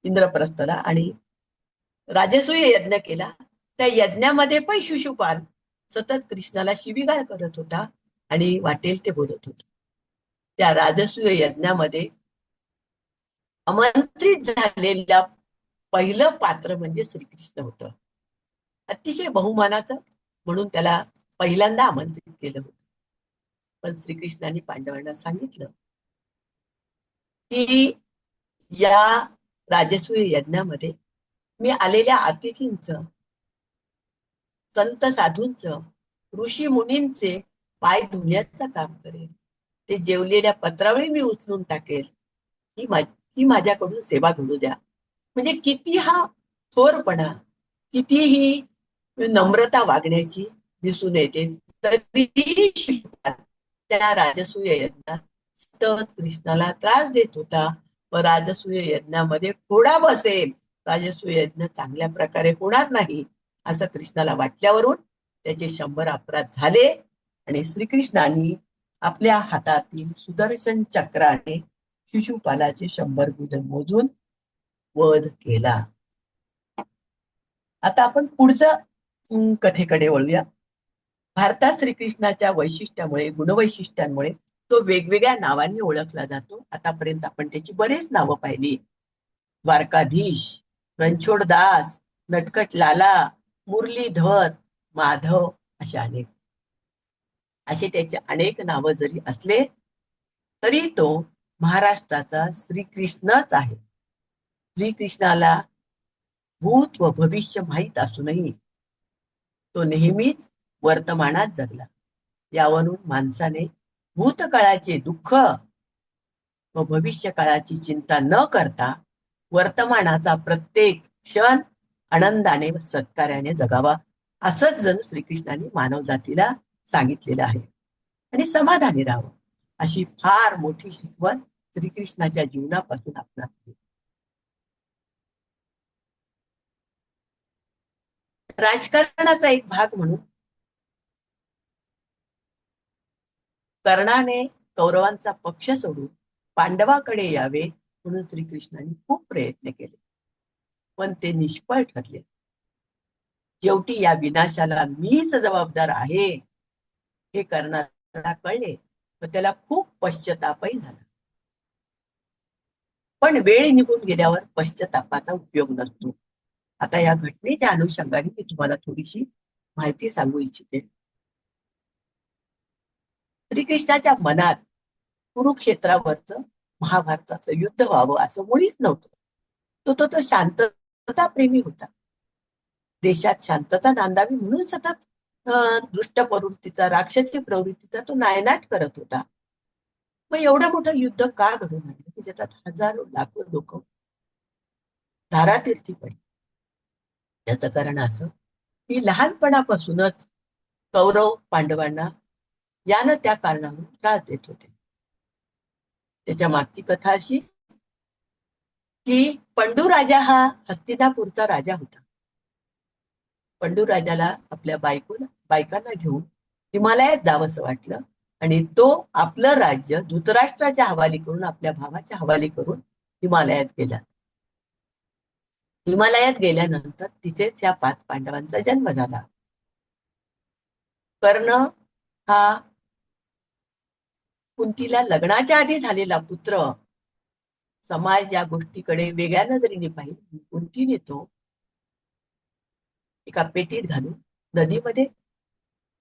इंद्रप्रस्थला आणि राजसूय यज्ञ केला, त्या यज्ञामध्ये पण शिशुपाल सतत कृष्णाला शिवीगाळ करत होता आणि वाटेल ते बोलत होता. त्या राजसूय यज्ञामध्ये आमंत्रित झालेल्या पहिलं पात्र म्हणजे श्रीकृष्ण होतं. अतिशय बहुमानाचं म्हणून त्याला पहिल्यांदा आमंत्रित केलं होतं. पण श्रीकृष्णाने पांडवांना सांगितलं की या राजसूय यज्ञामध्ये मी आलेल्या अतिथींचं, संत साधूंचं, ऋषी मुनींचे पाय धुण्याचं काम करेल. ते जेवलेल्या पत्रावळी मी उचलून टाकेल. ही माझ्याकडून सेवा घडू द्या. म्हणजे किती हा थोरपणा, कितीही नम्रता वागण्याची दिसून येते. तरीही त्या राजसूय यज्ञात सतत कृष्णाला त्रास देत होता व राजसूय यज्ञामध्ये फोडा बसेल, राजसूय यज्ञ चांगल्या प्रकारे होणार नाही असं कृष्णाला वाटल्यावरून त्याचे 100 अपराध झाले आणि श्रीकृष्णाने आपल्या हातातील सुदर्शन चक्राने शिशुपालाचे 100 गुण मोजून वध केला. आता आपण पुढच्या कथेकडे वळूया. भारतात श्रीकृष्णाच्या वैशिष्ट्यामुळे, गुणवैशिष्ट्यांमुळे तो वेगवेगळ्या नावांनी ओळखला जातो. आतापर्यंत आपण त्याची बरेच नावं पाहिली. द्वारकाधीश, रणछोड दास, नटखट लाला, मुरलीधर, माधव असे त्याचे अनेक नावं जरी असले तरी तो महाराष्ट्राचा श्रीकृष्णच आहे. श्रीकृष्णाला भूत व भविष्य माहीत असूनही तो नेहमीच वर्तमानात जगला. यावरून माणसाने भूतकाळाचे दुःख व भविष्य काळाची चिंता न करता वर्तमानाचा प्रत्येक क्षण आनंदाने व सत्कार्याने जगावा असंच जणू श्रीकृष्णाने मानव जातीला सांगितलेलं आहे. आणि समाधानी राहावं अशी फार मोठी शिकवण श्रीकृष्णाच्या जीवनापासून आपणास राजकारणाचा एक भाग म्हणून कर्णाने कौरवांचा पक्ष सोडून पांडवाकडे यावे म्हणून श्रीकृष्णाने खूप प्रयत्न केले, पण ते निष्फळ ठरले. शेवटी या विनाशाला मीच जबाबदार आहे हे कर्णाला कळले व त्याला खूप पश्चातापही झाला. पण वेळ निघून गेल्यावर पश्चातापाचा उपयोग नसतो. आता या घटनेच्या अनुषंगाने मी तुम्हाला थोडीशी माहिती सांगू इच्छिते. श्रीकृष्णाच्या मनात कुरुक्षेत्रावरचं महाभारताचं युद्ध व्हावं असं मुळीच नव्हतं. तो शांतता प्रेमी होता. देशात शांतता नांदावी म्हणून सतत दुष्ट प्रवृत्तीचा, राक्षसी प्रवृत्तीचा तो नायनाट करत होता. मग एवढं मोठं युद्ध का घडून आणलं की ज्याच्यात हजारो लाखो लोक धारातीर्थी पडली? त्याचं कारण असं की लहानपणापासूनच कौरव पांडवांना यानं त्या कारणावरून त्रास देत होते. त्याच्या मागची कथा अशी की पंडू राजा हा हस्तिनापूरचा राजा होता. पंडू राजाला आपल्या बायकांना घेऊन हिमालयात जावंसं वाटलं आणि तो आपलं राज्य धृतराष्ट्राच्या हवाली करून, आपल्या भावाच्या हवाली करून हिमालयात गेला. हिमालयात गेल्यानंतर तिथेच या 5 पांडवांचा जन्म झाला. कर्ण हा कुंतीला लग्नाच्या आधी झालेला पुत्र समाज या गोष्टीकडे वेगळ्या नजरेने पाहिजे. कुंतीने तो एका पेटीत घालून नदीमध्ये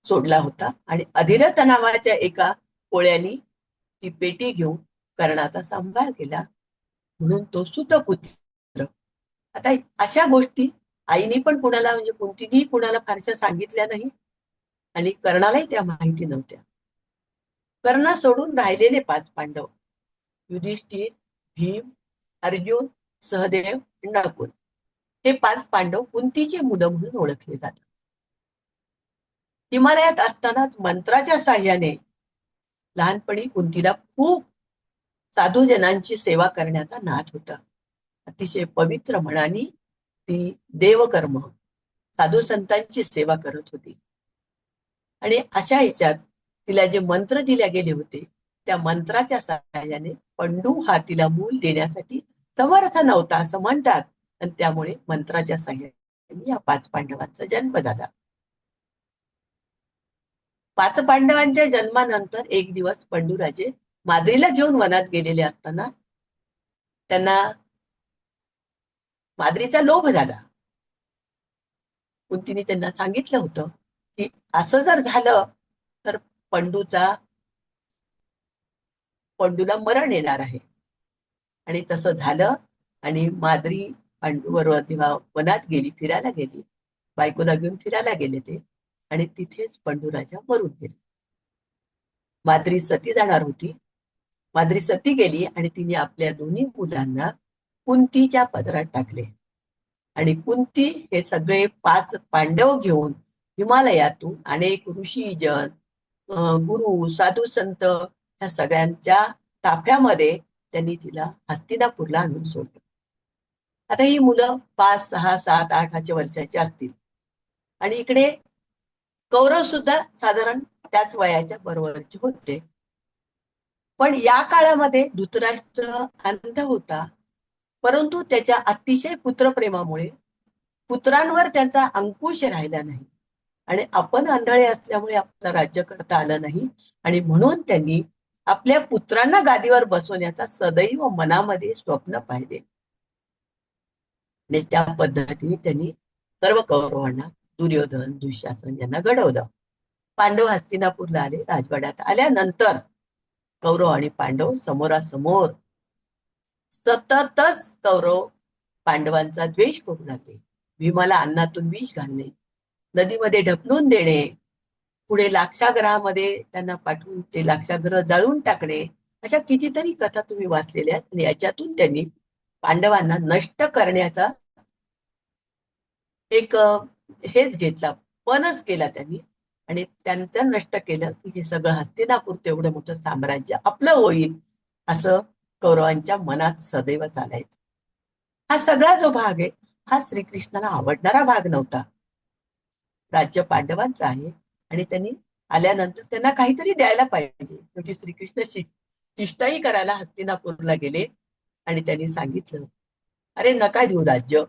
सोडला होता आणि अधिरथ नावाच्या एका कोळ्यानी ती पेटी घेऊन कर्णाचा सांभाळ केला, म्हणून तो सुतपुत्र. आता अशा गोष्टी आईने पण कुणाला, म्हणजे कुंतीने कुणाला फारशा सांगितल्या नाही आणि कर्णालाही त्या माहिती नव्हत्या. कर्ण सोडून राहिलेले 5 पांडव युधिष्ठिर, भीम, अर्जुन, सहदेव, नकुल हे 5 पांडव कुंतीचे मुलं म्हणून ओळखले जातात. हिमालयात असतानाच मंत्राच्या साह्याने लहानपणी कुंतीला खूप साधूजनांची सेवा करण्याचा नाद होता. अतिशय पवित्र मनाने ती देवकर्म, साधू संतांची सेवा करत होती. आणि अशा ह्याच्यात तिला जे मंत्र दिले गेले होते त्या मंत्राच्या सहाय्याने पंडू हा तिला मूल देण्यासाठी समर्थ नव्हता असं म्हणतात, आणि त्यामुळे मंत्राच्या सहाय्याने या 5 पांडवांचा जन्म झाला. 5 पांडवांच्या जन्मानंतर एक दिवस पंडूराजे माद्रीला घेऊन वनात गेलेले असताना त्यांना माद्रीचा लोभ झाला. कुंतीने त्यांना सांगितलं होतं की असं जर झालं तर पंडूला मरण येणार आहे. आणि तसं झालं आणि माद्री पांडूबरोबर तेव्हा वनात गेली, फिरायला गेली, बायकोला घेऊन फिरायला गेले ते, आणि तिथेच पंडूराजा मरून गेले. माद्री सती जाणार होती. माद्री सती गेली आणि तिने आपल्या दोन्ही मुलांना कुंतीच्या पदरात टाकले. आणि कुंती हे सगळे 5 पांडव घेऊन हिमालयातून अनेक ऋषीजन, गुरु, साधू संत ह्या सगळ्यांच्या ताफ्यामध्ये त्यांनी तिला हस्तिनापूरला आणून सोडलं. आता ही मुलं 5, 6, 7, 8 वर्षाची असतील. आणि इकडे कौरव सुद्धा साधारण त्याच वयाच्या बरोबरचे होते. पण या काळामध्ये धृतराष्ट्र अंध होता, परंतु त्याच्या अतिशय पुत्रप्रेमामुळे पुत्रांवर त्यांचा अंकुश राहिला नाही. आणि आपण आंधळे असल्यामुळे आपलं राज्य करता आलं नाही, आणि म्हणून त्यांनी आपल्या पुत्रांना गादीवर बसवण्याचा सदैव मनामध्ये स्वप्न पाहिले. आणि त्या पद्धतीने त्यांनी सर्व कौरवांना, दुर्योधन, दुःशासन यांना घडवलं. पांडव हस्तिनापूरला आले. राजवाड्यात आल्यानंतर कौरव आणि पांडव समोरासमोर सततच कौरव पांडवांचा द्वेष करू लागले. भीमाला अन्नातून विष घालणे, नदीमध्ये ढकलून देणे, पुढे लाक्षागृहामध्ये त्यांना पाठवून ते लाक्षागृह जाळून टाकणे, अशा कितीतरी कथा तुम्ही वाचलेल्या आहेत. आणि याच्यातून त्यांनी पांडवांना नष्ट करण्याचा एक हेच घेतला, पणच केला त्यांनी. आणि त्यांचं नष्ट केलं की हे सगळं हस्तिनापूर तेवढं मोठं साम्राज्य आपलं होईल असं कौरवांच्या मनात सदैव चालायचं. हा सगळा जो भाग आहे हा श्रीकृष्णाला आवडणारा भाग नव्हता. राज्य पांडवांचं आहे आणि त्यांनी आल्यानंतर त्यांना काहीतरी द्यायला पाहिजे. शेवटी श्रीकृष्ण शिष्टाई करायला हस्तिनापूरला गेले आणि त्यांनी सांगितलं, अरे नका देऊ राज्य,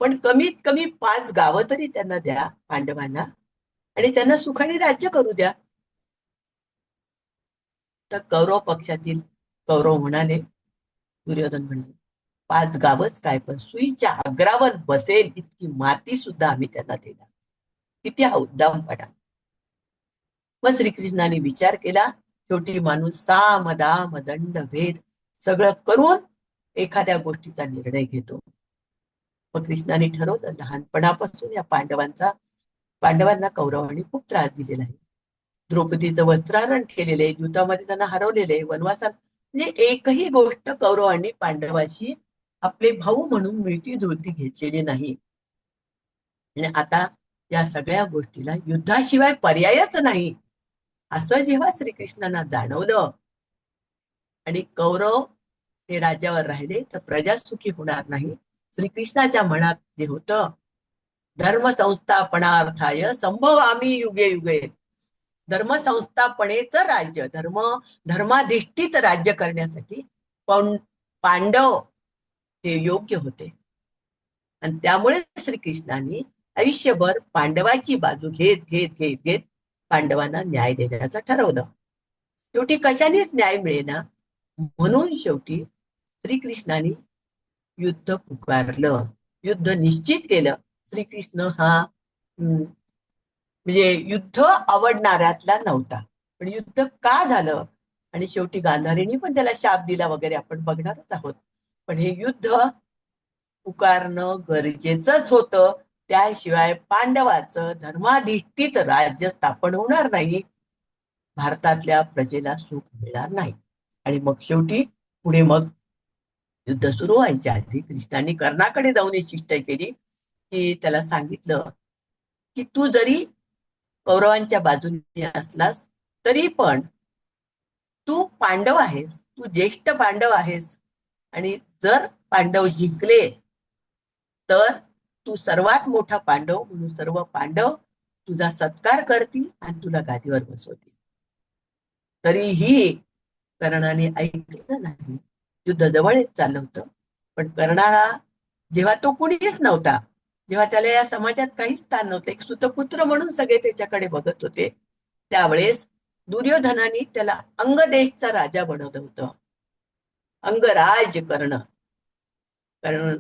पण कमीत कमी 5 गावं तरी त्यांना द्या पांडवांना, आणि त्यांना सुखाने राज्य करू द्या. तर कौरव पक्षातील कौरव म्हणाले, दुर्योधन म्हणाले, 5 गावच काय, पण सुईच्या अग्रावर बसेल इतकी माती सुद्धा आम्ही त्यांना देणार. किती हा उद्दामपणा. मग श्रीकृष्णाने विचार केला. शेवटी माणूस साम दाम दंड भेद सगळं करून एखाद्या गोष्टीचा निर्णय घेतो. मग कृष्णाने ठरवलं, लहानपणापासून या पांडवांना कौरवांनी खूप त्रास दिलेला आहे. द्रौपदीचं वस्त्रहरण केलेले, युद्धामध्ये त्यांना हरवलेले, वनवासात, म्हणजे एकही गोष्ट कौरवांनी पांडवाशी आपले भाऊ म्हणून मिळती जुळती घेतलेली नाही. आणि आता या सगळ्या गोष्टीला युद्धाशिवाय पर्यायच नाही असं जेव्हा श्रीकृष्णांना जाणवलं आणि कौरव हे राज्यावर राहिले तर प्रजा सुखी होणार नाही. श्रीकृष्णाच्या मनात जे होतं, धर्म संस्थापनार्थाय संभव आम्ही युगे युगे, धर्मसंस्थापनेचं राज्य, धर्माधिष्ठित राज्य करण्यासाठी पांडव हे योग्य होते. आणि त्यामुळे श्रीकृष्णाने आयुष्यभर पांडवाची बाजू घेत घेत घेत घेत पांडवांना न्याय देण्याचं ठरवलं. शेवटी कशानेच न्याय मिळेना, म्हणून शेवटी श्रीकृष्णाने युद्ध पुकारलं, युद्ध निश्चित केलं. श्रीकृष्ण हा म्हणजे युद्ध आवडणाऱ्यातला नव्हता, पण युद्ध का झालं आणि शेवटी गांधारीने पण त्याला शाप दिला वगैरे आपण बघणारच आहोत. पण हे युद्ध पुकारणं गरजेचंच होतं, त्याशिवाय पांडवाचं धर्माधिष्ठित राज्य स्थापन होणार नाही, भारतातल्या प्रजेला सुख मिळणार नाही. आणि मग शेवटी पुढे मग युद्ध सुरू व्हायच्या आधी कृष्णाने कर्णाकडे जाऊन एक शिष्टाई केली, की त्याला सांगितलं की तू जरी कौरवांच्या बाजूने असलास तरी पण तू पांडव आहेस, तू ज्येष्ठ पांडव आहेस, आणि जर पांडव जिंकले तर तू सर्वात मोठा पांडव म्हणून सर्व पांडव तुझा सत्कार करतील आणि तुला गादीवर बसवतील. तरीही कर्णाने ऐकलं नाही. युद्ध जवळ येत चाललं होतं, पण कर्णाला जेव्हा तो कुणीच नव्हता, जेव्हा त्याला या समाजात काहीच स्थान नव्हतं, एक सुतपुत्र म्हणून सगळे त्याच्याकडे बघत होते, त्यावेळेस दुर्योधनाने त्याला अंगदेशचा राजा बनवलं होतं, अंगराज कर्ण. कारण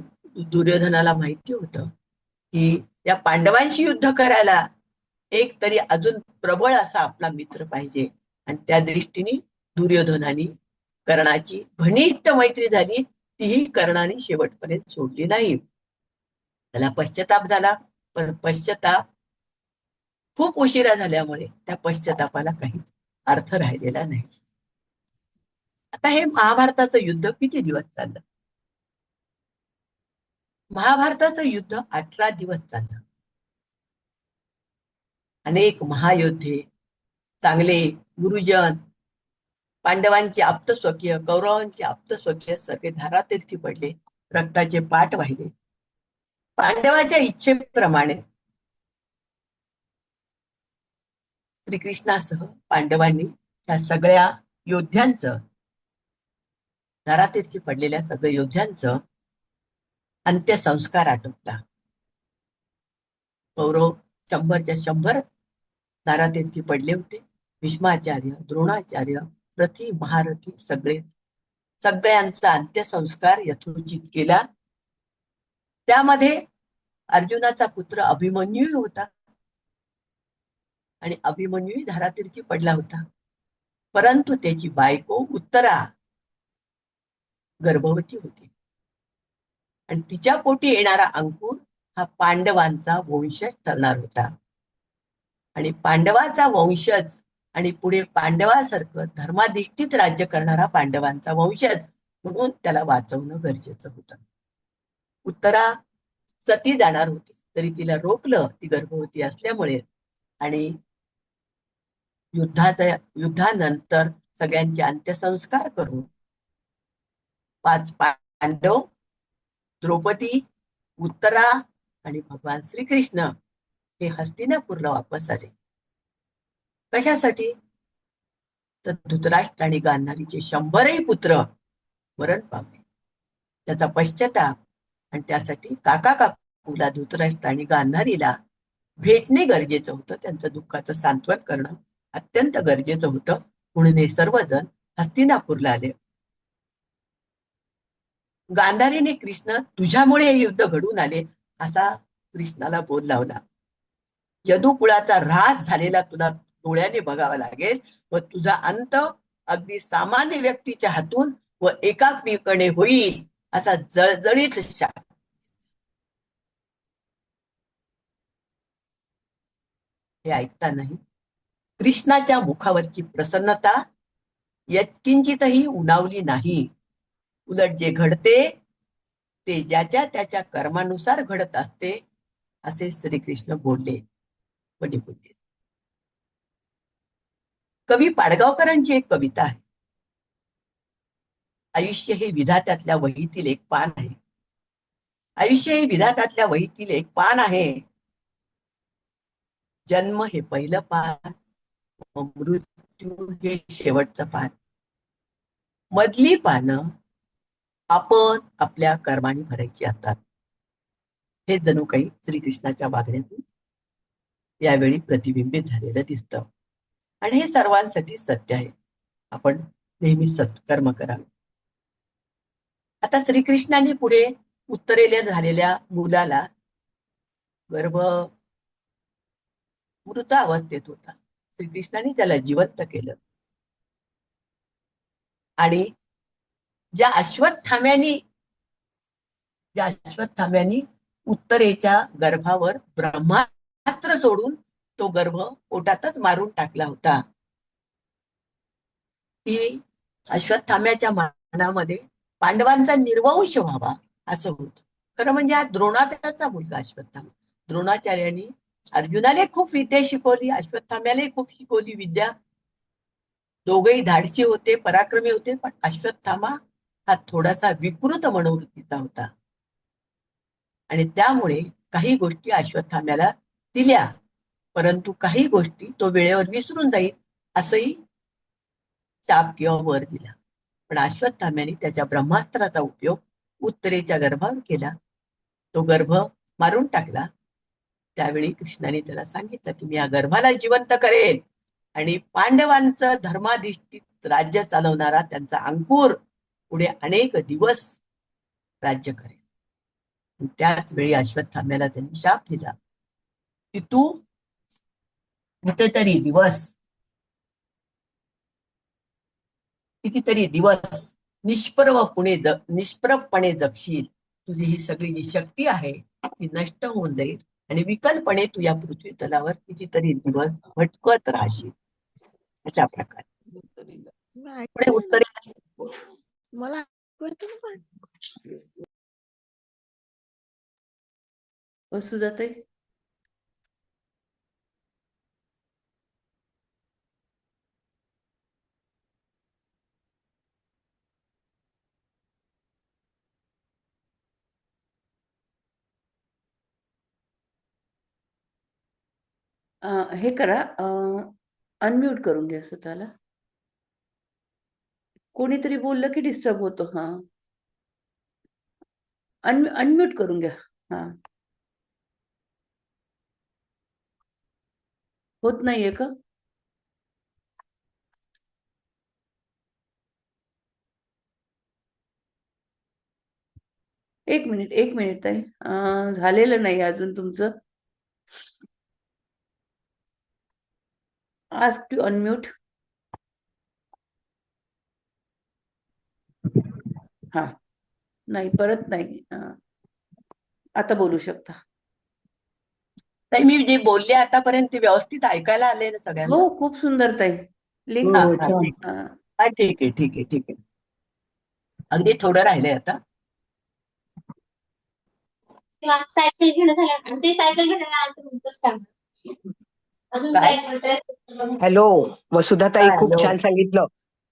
दुर्योधनाला माहिती होतं की या पांडवांशी युद्ध करायला एक तरी अजून प्रबळ असा आपला मित्र पाहिजे, आणि त्या दृष्टीने दुर्योधनाने कर्णाची घनिष्ठ मैत्री झाली, तीही कर्णाने शेवटपर्यंत सोडली नाही. त्याला पश्चाताप झाला, पण पश्चाताप खूप उशिरा झाल्यामुळे त्या पश्चातापाला काहीच अर्थ राहिलेला नाही. आता हे महाभारताचं युद्ध किती दिवस चाललं? महाभारताचं युद्ध 18 दिवस चाललं. अनेक महायोद्धे, चांगले गुरुजन, पांडवांचे आप्तस्वकीय, कौरवांचे आप्तस्वकीय सगळे धारातीर्थी पडले, रक्ताचे पाठ वाहिले. पांडवाच्या इच्छेप्रमाणे श्रीकृष्णासह पांडवांनी त्या सगळ्या योद्ध्यांचं, धारातीर्थी पडलेल्या सगळ्या योद्ध्यांचं अंत्यसंस्कार आटोपला. कौरव 100च्या 100 धारातीर्थी पडले होते. भीष्माचार्य, द्रोणाचार्य, रथी महारथी सगळ्यांचा अंत्यसंस्कार यथोचित केला. त्यामध्ये अर्जुनाचा पुत्र अभिमन्यू होता, आणि अभिमन्यू धारातीर्थी पडला होता, परंतु त्याची बायको उत्तरा गर्भवती होती, आणि तिच्या पोटी येणारा अंकुर हा पांडवांचा वंशज ठरणार होता. आणि पांडवाचा वंशज आणि पुढे पांडवासारखं धर्माधिष्ठित राज्य करणारा पांडवांचा वंशज म्हणून त्याला वाचवणं गरजेचं होतं. उत्तरा सती जाणार होती, तरी तिला रोखलं, ती गर्भवती असल्यामुळे. आणि युद्धानंतर सगळ्यांचे अंत्यसंस्कार करून 5 पांडव, द्रौपदी, उत्तरा आणि भगवान श्रीकृष्ण हे हस्तिनापूरला वापस आले. कशासाठी? तर धृतराष्ट्र आणि गांधारीचे 100ही पुत्र मरण पावले, त्याचा पश्चाताप. आणि त्यासाठी काकाला धृतराष्ट्र आणि गांधारीला भेटणे गरजेचं होतं, त्यांचं दुःखाचं सांत्वन करणं अत्यंत गरजेचं होतं, म्हणून हे सर्वजण हस्तिनापूरला आले. गांधारीने कृष्ण तुझ्यामुळे हे युद्ध घडून आले असा कृष्णाला बोल लावला. यदुकुळाचा ऱ्हास झालेला तुला डोळ्याने बघावा लागेल, व तुझा अंत अगदी सामान्य व्यक्तीच्या हातून व एकात्मीपणे होईल असा जळजळीत शाप. हे ऐकतानाही कृष्णाच्या मुखावरची प्रसन्नता यत्किंचितही उणावली नाही. उलट जे घडते ते ज्याच्या त्याच्या कर्मानुसार घडत असते असे श्रीकृष्ण बोलले व निघून गेले. कवी पाडगावकरांची एक कविता आहे, आयुष्य हे विधात्यातल्या वहीतील एक पान आहे. आयुष्य हे विधात्यातल्या वहीतील एक पान आहे. जन्म हे पहिलं पान, मृत्यू हे शेवटचं पान. मधली पानं आपण आपल्या कर्माने भरायची असतात. हे जणू काही श्रीकृष्णाच्या वागण्यातून यावेळी प्रतिबिंबित झालेलं दिसतं, आणि हे सर्वांसाठी सत्य आहे. आपण नेहमी सत्कर्म करावे. आता श्रीकृष्णाने पुढे उत्तरेला झालेल्या मुलाला गर्भ मृत अवस्थेत होता, श्रीकृष्णाने त्याला जिवंत केलं. आणि ज्या अश्वत्थाम्यानी ज्या अश्वत्थाम्यानी उत्तरेच्या गर्भावर ब्रह्मास्त्र सोडून तो गर्भ पोटातच मारून टाकला होता, की अश्वत्थाम्याच्या मनामध्ये पांडवांचा निर्वंश व्हावा असं होतं. खरं म्हणजे हा द्रोणाचार्याचा मुलगा अश्वत्थामा. द्रोणाचार्यांनी अर्जुनाने खूप विद्या शिकवली, अश्वत्थाम्याने खूप शिकवली विद्या. दोघेही धाडसी होते, पराक्रमी होते, पण अश्वत्थामा हा थोडासा विकृत मनोवृत्तीचा होता. आणि त्यामुळे काही गोष्टी अश्वत्थाम्याला दिल्या, परंतु काही गोष्टी तो वेळेवर विसरून जाईल असंही शाप किंवा वर दिला. पण अश्वत्थाम्याने त्याच्या ब्रह्मास्त्राचा उपयोग उत्तरेच्या गर्भावर केला, तो गर्भ मारून टाकला. त्यावेळी कृष्णाने त्याला सांगितलं की मी या गर्भाला जिवंत करेन आणि पांडवांचं धर्माधिष्ठित राज्य चालवणारा त्यांचा अंकुर पुढे अनेक दिवस राज्य करेल. त्याच वेळी अश्वत्थाम्याला त्यांनी शाप दिला की तू कितीतरी दिवस निष्प्रभपणे जगशील. तुझी ही सगळी जी शक्ती आहे ती नष्ट होऊन जाईल आणि विकलपणे तू या पृथ्वी तलावर कितीतरी दिवस भटकत राहशील. अशा प्रकारे पुढे उत्तरेला मला वसुधाताई, हे करा, अनम्यूट करून घ्या स्वतःला. कोणीतरी बोललं की डिस्टर्ब होतो. हा, अनम्यूट करून घ्या. हा, होत नाहीये का? एक मिनिट ताई, झालेलं नाही अजून तुमचं. Ask to unmute. हा, नाही, परत नाही. आता बोलू शकता. ताई, मी जे बोलले आतापर्यंत ते व्यवस्थित ऐकायला आले ना सगळ्यांना? हो, खूप सुंदर ताई. लिंक. हा हा ठीक आहे, ठीक आहे, ठीक आहे, ठीक आहे. अगदी थोडं राहिलंय आता. सायकल घेणं झालं आणि ते सायकल घेणं अजून काय? हॅलो, वसुधाताई, हा, खूप हॅलो. छान सांगितलं हा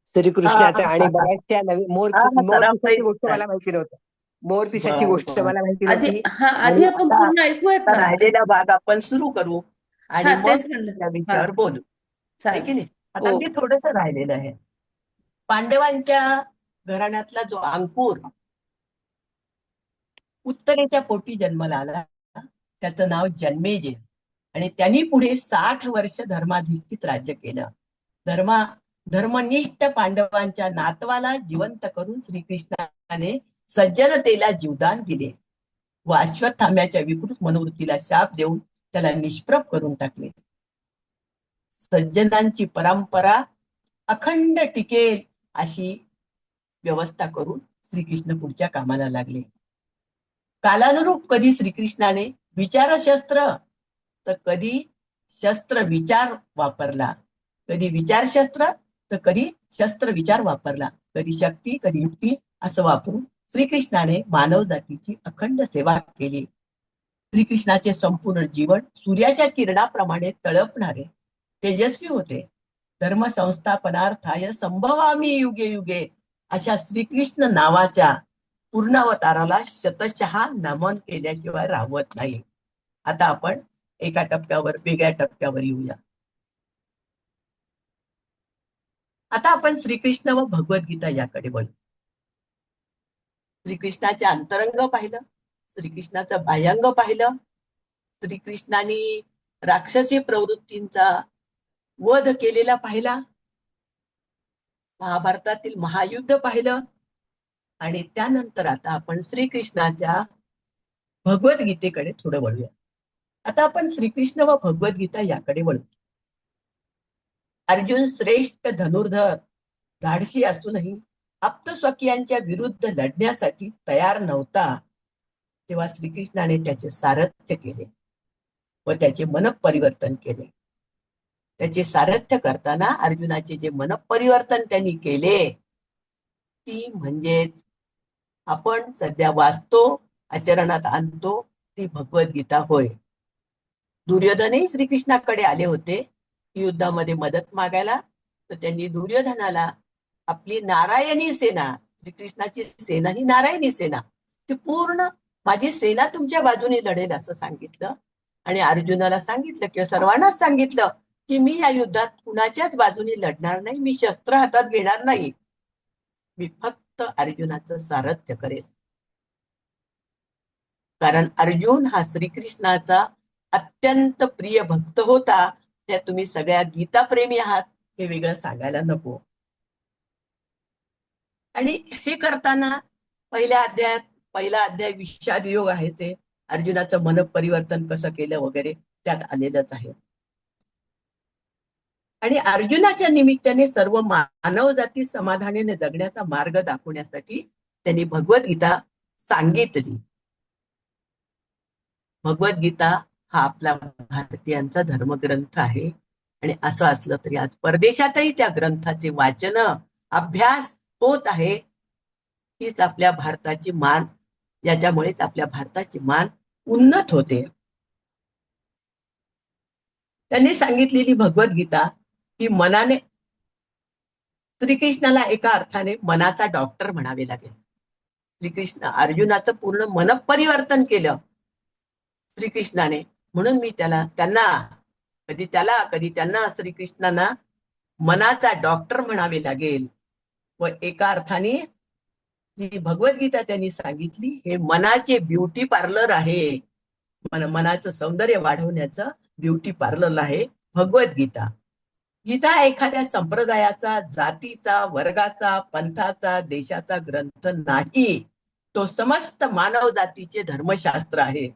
श्रीकृष्णाचं. आणि हा हा बऱ्याचशा नवीन हा मोर सराव पिसाची गोष्ट आहे. मला माहिती नव्हतं. मोर पिसाची बर गोष्ट बर. मला माहिती आधी नव्हती. आधी आणि आपण आता पूर्ण ऐकूयात आता ना. राहिलेला भाग आपण सुरू करू आणि हा, मग तेच म्हणलं. त्या हा, विषयावर बोलू, आहे की चालेल. नाही? आता हो. अगदी थोडस राहिलेलं आहे. पांडवांच्या घराण्यातला जो अंकुर उत्तरेच्या पोटी जन्माला आला, त्याचं नाव जन्मेजय. आणि त्यांनी पुढे 60 वर्ष धर्माधिष्ठित राज्य केलं. धर्मनिष्ठ पांडवांच्या नातवाला जिवंत करून श्रीकृष्णाने सज्जनतेला जीवदान दिले व अश्वत्थाम्याच्या विकृत मनोवृत्तीला शाप देऊन त्याला निष्प्रभ करून टाकले. सज्जनांची परंपरा अखंड टिकेल अशी व्यवस्था करून श्रीकृष्ण पुढच्या कामाला लागले. कालानुरूप कधी श्रीकृष्णाने विचारशस्त्र तर कधी शस्त्र विचार वापरला, कधी विचारशस्त्र तर कधी शस्त्र विचार वापरला, कधी शक्ती कधी युक्ती असं वापरून श्रीकृष्णाने मानव जातीची अखंड सेवा केली. श्रीकृष्णाचे संपूर्ण जीवन सूर्याच्या किरणाप्रमाणे तळपणारे तेजस्वी होते. धर्म संस्थापनार्थाय संभवामी युगे युगे अशा श्रीकृष्ण नावाच्या पूर्णावताराला शतशः नमन केल्याशिवाय राहत नाही. आता आपण एका टप्प्यावर वेगळ्या टप्प्यावर येऊया. आता आपण श्रीकृष्ण व भगवद्गीता याकडे बोलू. श्रीकृष्णाचे अंतरंग पाहिलं, श्रीकृष्णाचं बाह्यंग पाहिलं, श्रीकृष्णाने राक्षसी प्रवृत्तींचा वध केलेला पाहिला, महाभारतातील महायुद्ध पाहिलं आणि त्यानंतर आता आपण श्रीकृष्णाच्या भगवद्गीतेकडे थोडं वळूया. आता आपण श्रीकृष्ण व भगवद्गीता याकडे वळू. अर्जुन श्रेष्ठ धनुर्धर धाडसी असूनही आप्तस्वकीयांच्या विरुद्ध लढण्यासाठी तयार नव्हता, तेव्हा श्रीकृष्णाने त्याचे सारथ्य केले व त्याचे मनपरिवर्तन केले. त्याचे सारथ्य करताना अर्जुनाचे जे मनपरिवर्तन त्यांनी केले ती म्हणजेच आपण सध्या वाचतो, आचरणात आणतो ती भगवद्गीता होय. दुर्योधनही श्रीकृष्णाकडे आले होते युद्धामध्ये मदत मागायला, तर त्यांनी दुर्योधनाला आपली नारायणी सेना, श्रीकृष्णाची सेना ही नारायणी सेना, ती पूर्ण माझी सेना तुमच्या बाजूने लढेल असं सांगितलं. आणि अर्जुनाला सांगितलं किंवा सर्वांनाच सांगितलं की मी या युद्धात कुणाच्याच बाजूने लढणार नाही, मी शस्त्र हातात घेणार नाही, मी फक्त अर्जुनाचं सारथ्य करेल. कारण अर्जुन हा श्रीकृष्णाचा अत्यंत प्रिय भक्त होता. त्या तुम्ही सगळ्या गीताप्रेमी आहात हे वेगळं सांगायला नको. आणि हे करताना पहिला अध्याय विषाद योग आहे, ते अर्जुनाचं मन परिवर्तन कसं केलं वगैरे त्यात आलेलंच आहे. आणि अर्जुनाच्या निमित्ताने सर्व मानव जाती समाधानाने जगण्याचा मार्ग दाखवण्यासाठी त्यांनी भगवद्गीता सांगितली. भगवद्गीता हा आपला भारतीयांचा धर्मग्रंथ आहे. आणि असं असलं तरी आज परदेशातही त्या ग्रंथाचे वाचन अभ्यास होत आहे. हीच आपल्या भारताची मान, याच्यामुळेच आपल्या भारताची मान उन्नत होते. त्यांनी सांगितलेली भगवद्गीता ही मनाने, श्रीकृष्णाला एका अर्थाने मनाचा डॉक्टर म्हणावे लागेल. श्रीकृष्ण अर्जुनाचं पूर्ण मन परिवर्तन केलं श्रीकृष्णाने, म्हणून मी कधी त्यांना श्रीकृष्णांना मनाचा डॉक्टर म्हणावे लागेल. व एका अर्थाने जी भगवद्गीता त्यांनी सांगितली हे मनाचे ब्युटी पार्लर आहे, मनाचं सौंदर्य वाढवण्याचं ब्युटी पार्लर आहे भगवद्गीता. गीता एखाद्या संप्रदायाचा, जातीचा, वर्गाचा, पंथाचा, देशाचा ग्रंथ नाही, तो समस्त मानव जातीचे धर्मशास्त्र आहे.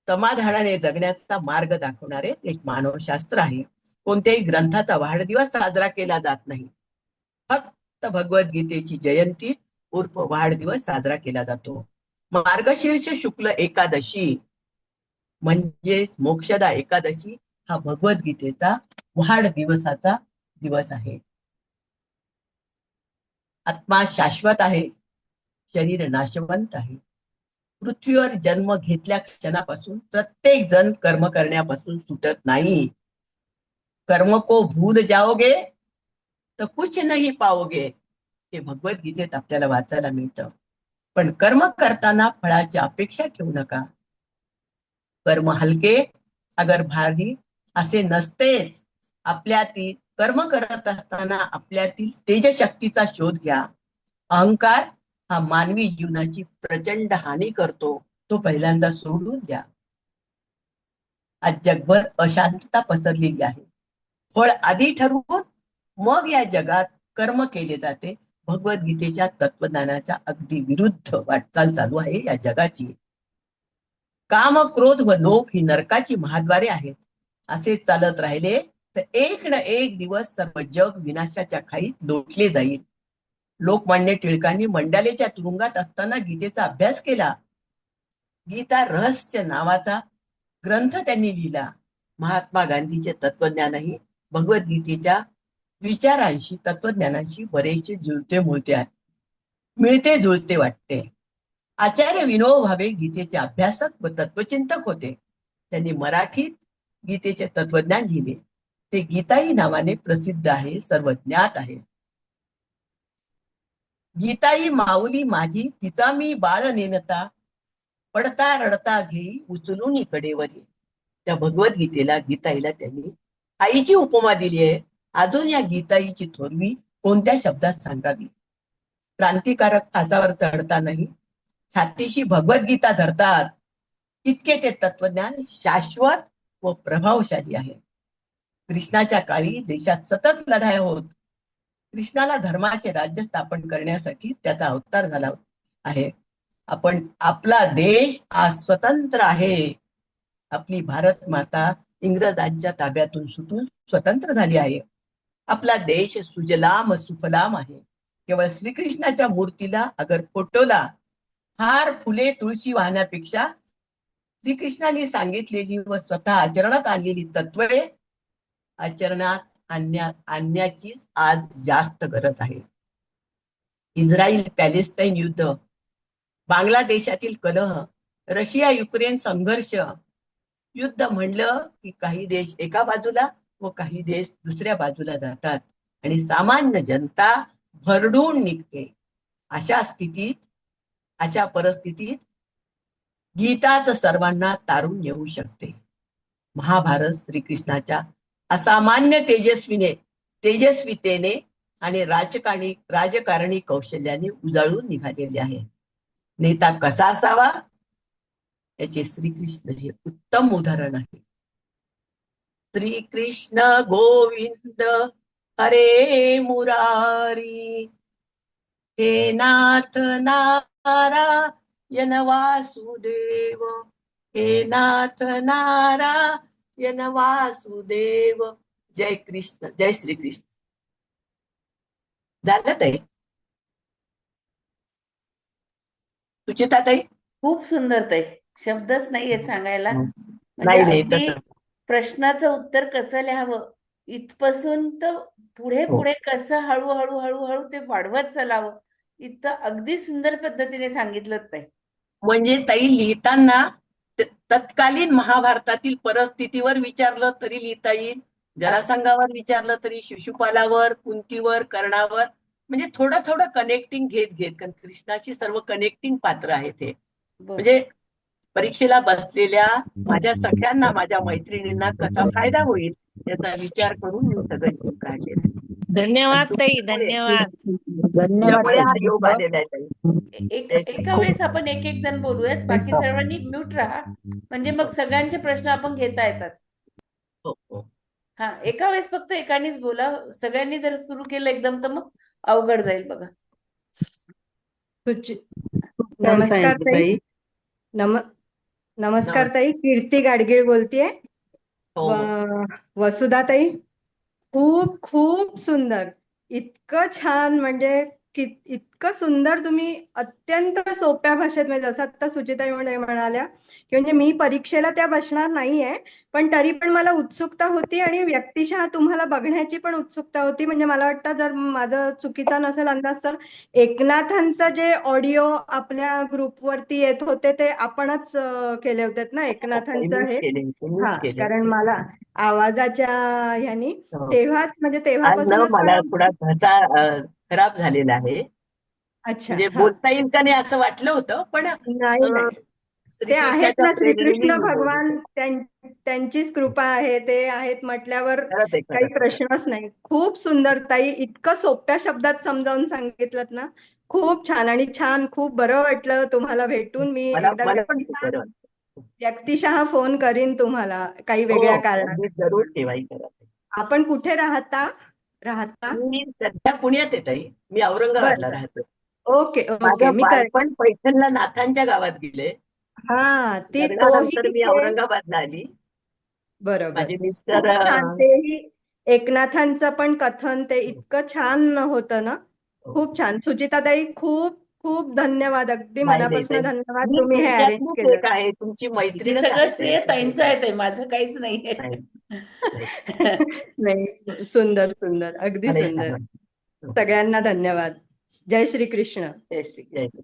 समाधानाने जगण्याचा मार्ग दाखवणारे एक मानवशास्त्र आहे. कोणत्याही ग्रंथाचा वाढदिवस साजरा केला जात नाही, फक्त भगवद्गीतेची जयंती उर्फ वाढदिवस साजरा केला जातो. मार्गशीर्ष शुक्ल एकादशी म्हणजे मोक्षदा एकादशी हा भगवद्गीतेचा वाढदिवसाचा दिवस आहे. आत्मा शाश्वत आहे, शरीर नाशवंत आहे. पृथ्वीवर जन्म घेतल्या क्षणापासून प्रत्येक जण कर्म करण्यापासून सुटत नाही. कर्म को भूल जाओगे तर कुछ नहीं पाओगे, हे भगवद्गीतेत आपल्याला वाचायला मिळतं. पण कर्म करताना फळाची अपेक्षा ठेवू नका. कर्म हलके अगर भारी असे नसतेच. आपल्यातील कर्म करत असताना आपल्यातील तेजशक्तीचा शोध घ्या. अहंकार हा मानवी जीवनाची प्रचंड हानी करतो, तो पहिल्यांदा सोडून द्या. आज जगभर अशांतता पसरलेली आहे. फळ आधी ठरवून मग या जगात कर्म केले जाते. भगवद्गीतेच्या तत्वज्ञानाच्या अगदी विरुद्ध वाटचाल चालू आहे या जगाची. काम, क्रोध व लोभ ही नरकाची महाद्वारे आहेत. असे चालत राहिले तर एक ना एक दिवस सर्व जग विनाशाच्या खाईत लोटले जाईल. लोकमान्य टिळकांनी मंडालेच्या तुरुंगात असताना गीतेचा अभ्यास केला. गीता रहस्य नावाचा ग्रंथ त्यांनी लिहिला. महात्मा गांधीचे तत्वज्ञानही भगवद्गीतेच्या विचारांशी, तत्वज्ञानांशी बरेचसे मिळते जुळते वाटते. आचार्य विनोबा भावे गीतेचे अभ्यासक व तत्वचिंतक होते. त्यांनी मराठीत गीतेचे तत्वज्ञान लिहिले. ते गीताई नावाने प्रसिद्ध आहे, सर्वज्ञात आहे. गीताई माऊली माझी, तिचा मी बाळ नेनता, पडता रडता घेई उचलून कडेवरी. त्या भगवद्गीतेला, गीताईला त्यांनी आईची उपमा दिली आहे. अजून या गीताईची थोरवी कोणत्या शब्दात सांगावी? क्रांतिकारक फासावर चढता नाही, छातीशी भगवद्गीता धरतात, इतके ते तत्वज्ञान शाश्वत व प्रभावशाली आहे. कृष्णाच्या काळी देशात सतत लढाया होत. कृष्णाला धर्माचे राज्य स्थापन करण्यासाठी त्याचा अवतार झाला आहे. आपला देश आज स्वतंत्र आहे. आपली भारत माता इंग्रजांच्या ताब्यातून सुटून स्वतंत्र झाली आहे. आपला देश सुजलाम सुफलाम आहे. केवळ श्रीकृष्णाच्या मूर्तीला अगर फोटोला हार फुले तुळशी वाहण्यापेक्षा श्रीकृष्णाने सांगितलेली व स्वतः आचरणात आणलेली तत्वे आचरणात आणण्याची आज जास्त गरज आहे. इस्रायल पॅलेस्टाईन युद्ध, बांगलादेशातील कलह, रशिया युक्रेन संघर्ष, युद्ध म्हणलं की काही देश एका बाजूला व काही देश दुसऱ्या बाजूला जातात आणि सामान्य जनता भरडून निघते. अशा परिस्थितीत गीतात सर्वांना तारून नेऊ शकते. महाभारत श्रीकृष्णाच्या असामान्य तेजस्वितेने आणि राजकारणी कौशल्याने उजाळून निघालेले आहे. नेता कसा असावा याचे श्रीकृष्ण हे उत्तम उदाहरण आहे. श्रीकृष्ण गोविंद हरे मुरारी, हे नाथ नारायण वासुदेव, हे नाथ नारायण वासुदेव. जय कृष्ण, जय श्रीकृष्ण. झालं ताई? सुचिता ताई? खूप सुंदर ताई, शब्दच नाहीये सांगायला. म्हणजे नाही अगदी तसं. प्रश्नाचं उत्तर कसं लिहावं इथपासून तर पुढे हो. पुढे कसं हळूहळू हळूहळू ते वाढवत चालावं इथं अगदी सुंदर पद्धतीने सांगितलं ताई. म्हणजे ताई लिहिताना तत्कालीन महाभारतातील परिस्थितीवर विचारलं तरी लिहिता येईल, जरासंधावर विचारलं तरी शिशुपालावर, कुंतीवर, कर्णावर, म्हणजे थोडं थोडं कनेक्टिंग घेत कारण कृष्णाशी सर्व कनेक्टिंग पात्र आहेत हे. बरं. म्हणजे परीक्षेला बसलेल्या माझ्या सख्यांना, माझ्या मैत्रिणींना कसा फायदा होईल याचा विचार करून मी सगळं शिकून काढलेलं आहे. धन्यवाद ताई, धन्यवाद. त्यामुळे हा योग आलेला आहे ताई. एका वेळेस आपण एक जण बोलूयात, बाकी सर्वांनी म्यूट राहा, म्हणजे मग सगळ्यांचे प्रश्न आपण घेता येतात. हो, हो. हा, एका वेळेस फक्त एकानेच बोला. सगळ्यांनी जर सुरू केलं एकदम तर मग अवघड जाईल बघा. नमस्कार ताई. नमस्कार ताई, कीर्ती गाडगीळ बोलतेय. हो, वसुधा ताई, खूप खूप सुंदर, इतकं छान, म्हणजे इतकं सुंदर तुम्ही अत्यंत सोप्या भाषेत, म्हणजे जसं आता सुचिता म्हणाल्या की म्हणजे मी परीक्षेला त्या बसणार नाहीये, पण तरी पण मला उत्सुकता होती आणि व्यक्तिशः तुम्हाला बघण्याची पण उत्सुकता होती. म्हणजे मला वाटतं जर माझं चुकीचा नसेल अंदाज तर एकनाथांचं जे ऑडिओ आपल्या ग्रुपवरती येत होते ते आपणच केले होते ना, एकनाथांचं हे. हा, कारण मला आवाजाच्या ह्यानी तेव्हाच, म्हणजे आज तेव्हापासूनच मला थोडा घसा खराब झालेला आहे. अच्छा, म्हणजे हा. बोलता येईल का नाही असं वाटलं होतं, पण नाही, ते आहेत श्रीकृष्णाच्या ना, प्रेरणेने श्रीकृष्ण मी बोलत भगवान, होते. त्यांचीच कृपा आहे, ते आहेत म्हटल्यावर खरंच आहे, काही खरंच आहे. प्रश्नच नाही. खूप सुंदर ताई, इतकं सोप्या शब्दात समजावून सांगितलं ना, खूप छान. आणि छान, खूप बरं वाटलं तुम्हाला भेटून. मी एकदा मला पण खूप बरं वाटतं. व्यक्तिशः फोन करीन तुम्हाला काही हो, वेगळ्या कारणाने. अगदी जरूर ठेवाई करा. आपण कुठे राहता? मी सध्या पुण्यात येत आहे. मी औरंगाबादला बरं, राहतो. ओके ओके, माझं मी बालपण पैठणला नाथांच्या गावात गेले. हा, ती तोही लग्नानंतर मी तिथे. औरंगाबादला आली. बरोबर, माझे मिस्टर खूप छान. तेही एकनाथांचं पण कथन ते इतकं छान होतं ना, खूप छान. सुचिताताई, खूप खूप धन्यवाद, अगदी नाही, मनापासून ताई. धन्यवाद, मी तुम्ही हे अरेंज तुमच्यातलीच केलं. एक आहे, तुमची हे मैत्रीणच सगळं आहे श्रेय ताई. ताईंचं आहे ताई, माझं काहीच नाहीये. नाही, सुंदर सुंदर, अगदी अरे, सुंदर. छान. सगळ्यांना धन्यवाद. जय श्री कृष्ण. जय श्री जय श्री.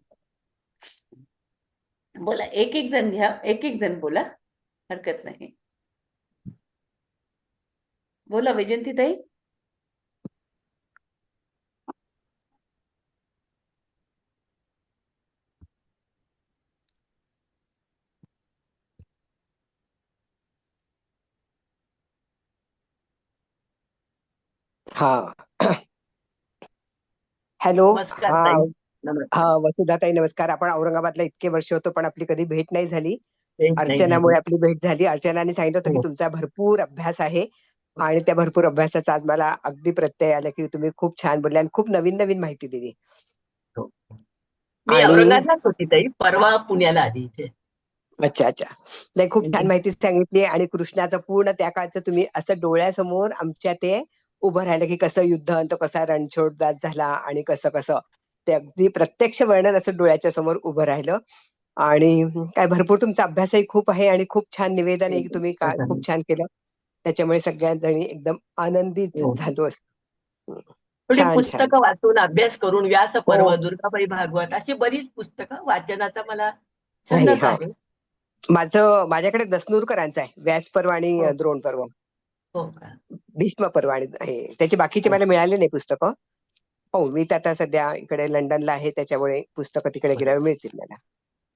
बोला, एक जण घ्या, एक जण बोला, हरकत नाही. बोला वैजंती ताई. हा. हॅलो. नमस्कार हा, ताई. हा, नमस्कार. वसुधाताई नमस्कार. आपण औरंगाबादला इतके वर्ष होतो पण आपली कधी भेट नाही झाली. भेट नाही झाली. अर्चनामुळे आपली भेट झाली. अर्चनाने सांगितलं होतं की हो. तुमचा भरपूर अभ्यास आहे आणि त्या भरपूर अभ्यासाचा आज मला अगदी प्रत्यय आला की तुम्ही खूप छान बोलले आणि खूप नवीन नवीन माहिती दिली. हो. मी आणि औरंगाबादलाच होती ताई, परवा पुण्याला आली इथे. अच्छा अच्छा. नाही, खूप छान माहिती सांगितली आणि कृष्णाचं पूर्ण त्या काळचं तुम्ही असं डोळ्यासमोर आमच्या ते उभं राहिलं की कसं युद्ध आणि तो कसा रणछोडदास झाला आणि कसं कसं ते अगदी प्रत्यक्ष वर्णन असं डोळ्याच्या समोर उभं राहिलं. आणि काय भरपूर तुमचा अभ्यासही खूप आहे आणि खूप छान निवेदनही तुम्ही खूप छान केलं. त्याच्यामुळे सगळ्यांजणी एकदम आनंदित हो. झालो असतो. थोडी छान छान. पुस्तकं वाचून अभ्यास करून व्यास हो. पर्व, दुर्गाबाई भागवत अशी बरीच पुस्तकं वाचनाचा मला नाही, छंदच हा. आहे. माझ्याकडे दसनूरकरांचं आहे, व्यास पर्व आणि हो. द्रोण पर्व, हो का? भीष्म पर्व आणि आहे. त्याची बाकीची मला मिळाले नाही पुस्तकं. हो, मी तर आता सध्या इकडे लंडनला आहे, त्याच्यामुळे पुस्तकं तिकडे गेल्यावर मिळतील मला.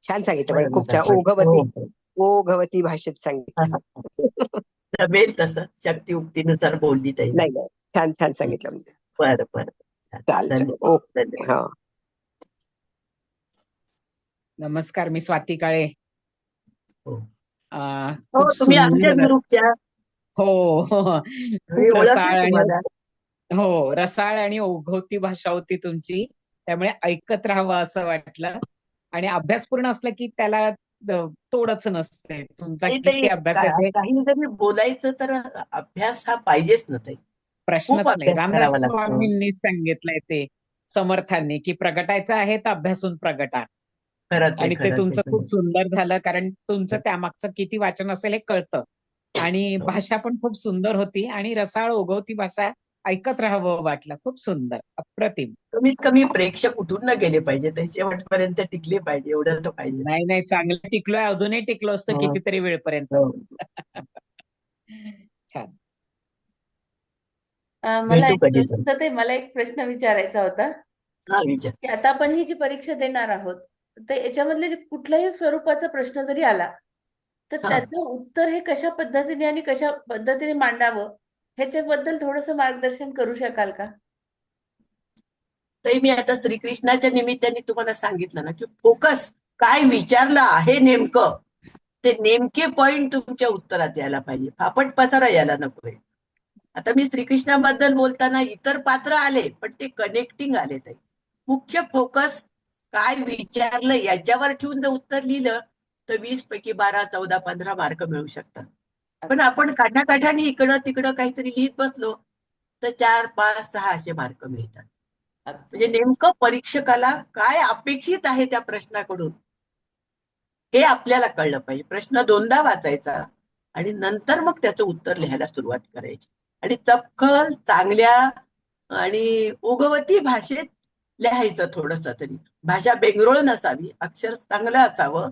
छान सांगितलं पण खूप छान. हो, हो. ओघवती भाषेत सांगितलं. जमेल तसं शक्तियुक्तीनुसार बोलली ताई. नाही नाही, छान छान सांगितलं म्हणजे. बरं बरं. चालतं. धन्यवाद. ओके. धन्यवाद. हा. नमस्कार, मी स्वाती काळे. हो. खूप हो, तुम्ही आमच्याच सुंदर. ग्रुपच्या. हो हो. मी खूप ओळखलं रसाळ आणि तुम्हाला. रसाळ आणि ओघवती भाषा होती तुमची. त्यामुळे ऐकत राहावं असं वाटलं. आणि अभ्यासपूर्ण असलं की त्याला तोडच नसते. तुमचा नाही ताई, किती अभ्यास आहे ते काही जरी बोलायचं तर अभ्यास हा पाहिजेच ना ताई. खूप प्रश्नच नाही. अभ्यास रामदास करावा लागतो. स्वामींनी सांगितलंय ते समर्थांनी की प्रगटायचं आहे तर अभ्यासून प्रगटा. खरंच आहे, आणि ते खरंच आहे, तुमचं खूप खरंच सुंदर झालं कारण तुमचं त्यामागचं किती वाचन असेल हे कळतं. आणि आहे. भाषा पण खूप सुंदर होती आणि रसाळ ओघवती भाषा ऐकत राहावं वाटलं. खूप सुंदर, अप्रतिम. कमीत कमी प्रेक्षक कुठून न गेले पाहिजे, ते शेवटपर्यंत टिकले पाहिजे, एवढं तर पाहिजे. नाही नाही, चांगलं टिकलोय, अजूनही टिकलो असतो हो. कितीतरी वेळपर्यंत. हो. छान. मला भेटू एक कधी तर. सुचते, मला एक प्रश्न विचारायचा होता हा, विचार. की आता आपण ही जी परीक्षा देणार आहोत, तर याच्यामधले जे कुठल्याही स्वरूपाचा प्रश्न जरी आला तर हा. त्याचं उत्तर हे कशा पद्धतीने आणि कशा पद्धतीने मांडावं ह्याच्याबद्दल थोडंसं मार्गदर्शन करू शकाल का? ताई, मी आता श्रीकृष्णाच्या निमित्ताने तुम्हाला सांगितलं ना की फोकस काय विचारलं आहे नेमकं, ते नेमके पॉइंट तुमच्या उत्तरात यायला पाहिजे, फापट पसारा यायला नकोय. आता मी श्रीकृष्णाबद्दल बोलताना इतर पात्र आले पण ते कनेक्टिंग आले ताई. मुख्य फोकस काय विचारलं याच्यावर ठेवून जर उत्तर लिहिलं तर 20 पैकी 12, 14, 15 मार्क मिळू शकतात. पण आपण काठाकाठाने इकडं तिकडं काहीतरी लिहित बसलो तर 4, 5, 6 असे मार्क मिळतात. म्हणजे नेमकं परीक्षकाला काय अपेक्षित आहे त्या प्रश्नाकडून हे आपल्याला कळलं पाहिजे. प्रश्न दोनदा वाचायचा आणि नंतर मग त्याचं उत्तर लिहायला सुरुवात करायची. आणि चपखल, चांगल्या आणि ओघवती भाषेत लिहायचं. थोडंसं तरी भाषा बेंगरोळ नसावी, अक्षर चांगलं असावं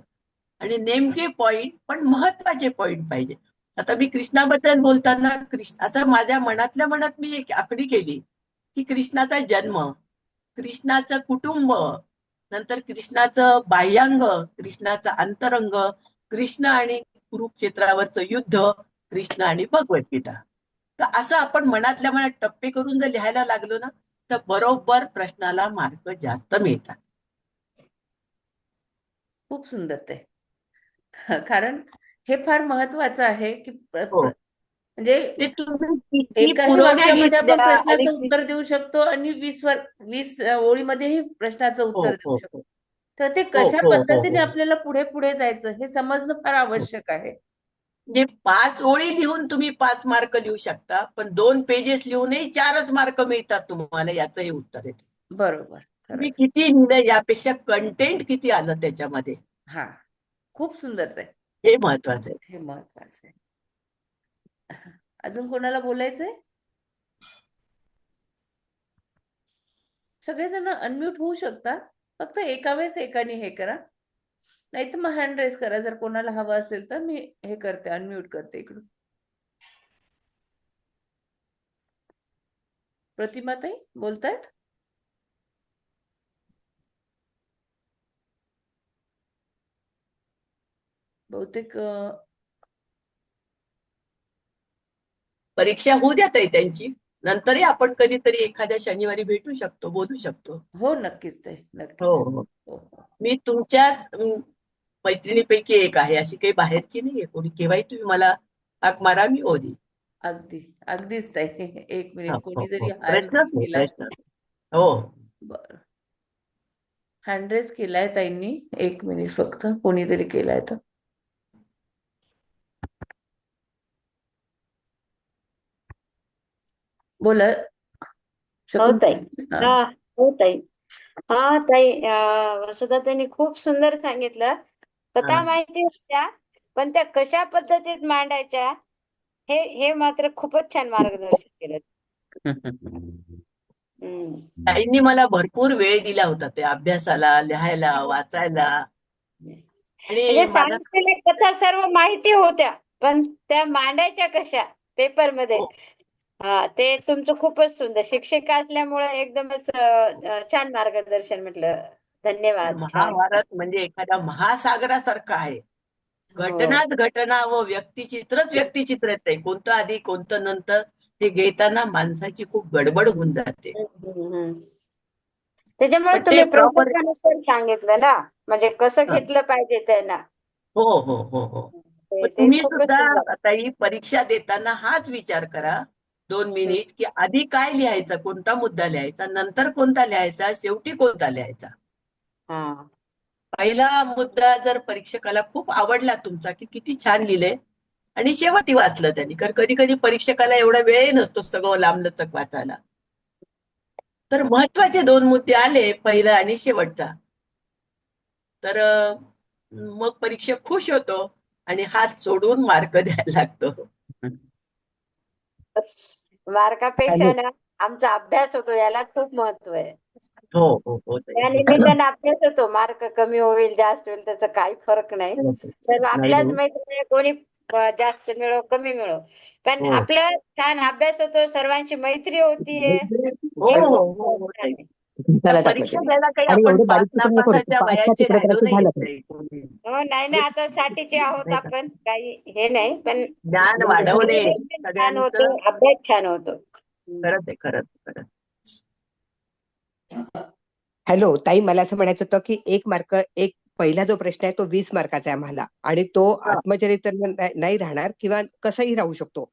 आणि नेमके पॉइंट पण महत्वाचे पॉइंट पाहिजे. आता मी कृष्णाबद्दल बोलताना असं माझ्या मनातल्या मनात मी एक आखणी केली की कृष्णाचा जन्म, कृष्णाचं कुटुंब, नंतर कृष्णाचं बाह्यांग, कृष्णाचं अंतरंग, कृष्ण आणि कुरुक्षेत्रावरचं युद्ध, कृष्ण आणि भगवद्गीता. तर असं आपण मनातल्या मनात टप्पे करून जर लिहायला लागलो ना तर बरोबर प्रश्नाला मार्क जास्त मिळतात. खूप सुंदर ते. कारण हे फार महत्वाचं आहे की हो. म्हणजे ते तुम्ही किती एकाही पुरवण्या वाक्यामध्ये आपण घेतल्या आणि प्रश्नाचं उत्तर देऊ शकतो आणि 20 ओळीमध्येही प्रश्नाचं हो उत्तर देऊ हो शकतो. हो तर ते हो कशा हो हो पद्धतीने हो. आपल्याला पुढे पुढे जायचं हे समजणं फार आवश्यक आहे. म्हणजे 5 ओळी लिहून तुम्ही 5 मार्क लिहू शकता, पण 2 पेजेस लिहूनही 4च मार्क मिळतात तुम्हाला. याचं हे उत्तर आहे. बरोबर, तुम्ही खरंच. किती लिहिलं यापेक्षा कंटेंट किती आलं त्याच्यामध्ये हा, खूप सुंदर ते. हे महत्वाचं आहे. हे महत्वाचं आहे. अजून कोणाला बोलायचंय? सगळेजण अनम्यूट होऊ शकता, फक्त एका वेळेस एकाने हे करा, नाही तर मग हँड रेस करा. जर कोणाला हवं असेल तर मी हे करते, अनम्यूट करते इकडून. प्रतिमाताई बोलतायत? बहुतेक परीक्षा होऊ द्या ताई त्यांची, नंतरही आपण कधीतरी एखाद्या शनिवारी भेटू शकतो, बोलू शकतो. हो, नक्कीच ते, हो नक्कीच. हो. हो हो. मी तुमच्याच मैत्रिणीपैकी एक आहे, अशी काही बाहेरची नाहीये कोणी. केव्हाही तुम्ही मला हाक मारा, मी ओली. अगदी अगदीच ताई. एक हो, मिनिट हो, कोणीतरी हो. हँड प्रश्नच नाही, केला. प्रश्न. हो. बरं, हँड रेज केलाय ताईंनी. एक मिनिट फक्त कोणीतरी केलाय तर. बोला हो ताई. शकुंतला. हा, हो ताई. हा ताई, वसुधाताईंनी खूप सुंदर सांगितलं. कथा हा. माहिती होत्या, पण त्या कशा पद्धतीत मांडायच्या हे मात्र खूपच छान मार्गदर्शन केलं. हम्म. ताईंनी मला भरपूर वेळ दिला होता ते अभ्यासाला, लिहायला, वाचायला. आणि म्हणजे माझं सांगितलेल्या कथा सर्व माहिती होत्या, पण त्या मांडायच्या कशा पेपरमध्ये. हा, ते तुमचं खूपच सुंदर. शिक्षिका असल्यामुळे एकदमच छान मार्गदर्शन म्हटलं. धन्यवाद. छान. महाभारत म्हणजे एखाद्या महासागरासारखं आहे. हो. घटनाच घटना व व्यक्तिचित्रच व्यक्तिचित्र येते. कोणतं आधी कोणतं नंतर हे घेताना माणसाची खूप गडबड होऊन जाते. हम्म. त्याच्यामुळे पण ते तुम्ही प्रॉपर. प्रसंगानुसार सांगितलं ना, म्हणजे कसं घेतलं पाहिजे त्यांना. हो, हो, हो, हो. पण ते तुम्ही खूपच सुद्धा सुंदर. आता ही परीक्षा देताना हाच विचार करा 2 मिनिट, की आधी काय लिहायचं, कोणता मुद्दा लिहायचा, नंतर कोणता लिहायचा, शेवटी कोणता लिहायचा. हा. पहिला मुद्दा जर परीक्षकाला खूप आवडला तुमचा, की किती छान लिहिले, आणि शेवटी वाचलं त्यांनी, कारण कधी कधी परीक्षकाला एवढा वेळ नसतो सगळं लांबलचक वाचायला. तर महत्वाचे 2 मुद्दे आले, पहिला आणि शेवटचा, तर मग परीक्षक खुश होतो आणि हात सोडून मार्क द्यायला लागतो. मार्कापेक्षा ना आमचा अभ्यास होतो, याला खूप महत्व आहे. हो, हो, हो. त्या निमित्तानं अभ्यास होतो. मार्क कमी होईल जास्त होईल त्याचा काही फरक नाही. सर्व नाही, आपल्याच नाही. मैत्रिणी, कोणी जास्त मिळो कमी मिळो, पण हो. आपला छान अभ्यास होतो, सर्वांची मैत्री होतीये. हो, हे हो, खूप हो, हो, छान ताई. आहे. त्याला टाकलं परीक्षा त्यांनी. द्यायला काही आणि आपण एवढे बारीक चित्र नको करू. नापासाच्या पाच वयाचे चित्र राहिलो करायचं नाही झालं तर. ताई कोणी. हो, नाही ना, आता साठीचे आहोत नाही का? आपण, काही हे नाही, पण ज्ञान वाढवणे मोटिवेशन छान होते, सगळ्यांचं. अभ्यास छान होतो. खरंच आहे, खरंच, खरंच. हॅलो ताई, मला असं म्हणायचं होतं की एक पहिला जो प्रश्न आहे तो 20 मार्काचा आहे आम्हाला, आणि तो हा, आत्मचरित्र नाही राहणार किंवा कसंही राहू शकतो.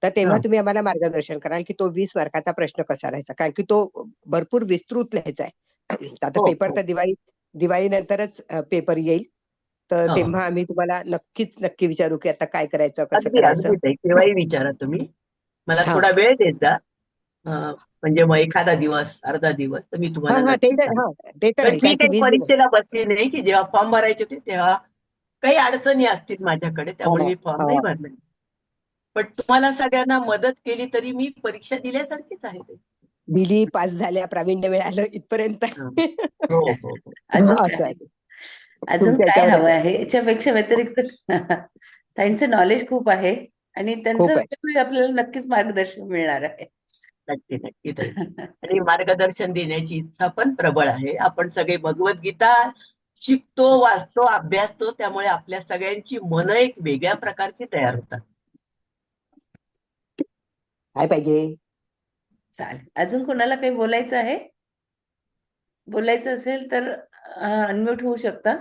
तर तेव्हा हा. तुम्ही आम्हाला मार्गदर्शन कराल की तो 20 मार्काचा प्रश्न कसा राहायचा, कारण की तो भरपूर विस्तृत लिहायचा आहे. आता हो, पेपर हो, तर दिवाळी नंतरच पेपर येईल, तर हो. तेव्हा आम्ही तुम्हाला नक्की विचारू की आता काय करायचं, कसं अगदी करायचं. अगदी ताई, केव्हाही विचारा तुम्ही. मला हा थोडा वेळ देत जा. म्हणजे मग एखादा दिवस, अर्धा दिवस, तर मी हा तुम्हाला हा ते नक्की तर सांगेन. ते तर पण राहील, मी कारण की काही 20 दिवस. परीक्षेला बसली नाही, की जेव्हा फॉर्म भरायचे होते तेव्हा काही अडचणी असतील माझ्याकडे, त्यामुळे मी फॉर्म नाही भरले. पण तुम्हाला सगळ्यांना मदत केली तरी मी परीक्षा दिल्यासारखीच आहे ते. दिली, पास झाल्या, प्रावीण्य मिळालं इथपर्यंत. हा. हो, हो, हो. अजून असं काय आहे. अजून तुमच्या काय याच्यावर हवं आहे याच्यापेक्षा व्यतिरिक्त? त्यांचं नॉलेज खूप आहे आणि त्यांचं खूप आहे. वेळोवेळी आपल्याला नक्कीच मार्गदर्शन मिळणार आहे. नक्की नक्की ताई. आणि मार्गदर्शन देण्याची इच्छा पण प्रबळ आहे. आपण सगळे भगवद्गीता शिकतो, वाचतो, अभ्यासतो, त्यामुळे आपल्या सगळ्यांची मनं एक वेगळ्या प्रकारची तयार होतात. काय पाहिजे? चालेल. अजून कोणाला काही बोलायचं आहे? बोलायचं असेल तर अनम्यूट होऊ शकता.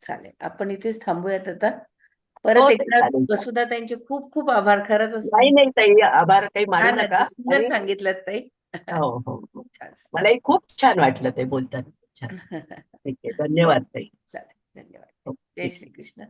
चालेल, आपण इथेच थांबूयात आता. हो परत ताई, एकदा चालेल. वसुधा ताईंचे खूप खूप आभार. खरंच नाही नाही ताई, आभार काही मानू छान नका. सुंदर आणि सांगितलं ताई. हो, हो, हो. छान. मलाही खूप छान वाटलं ते बोलताना. छान. ठीक आहे, धन्यवाद ताई. चालेल, धन्यवाद. हो, जय ठीक आहे. श्री कृष्ण.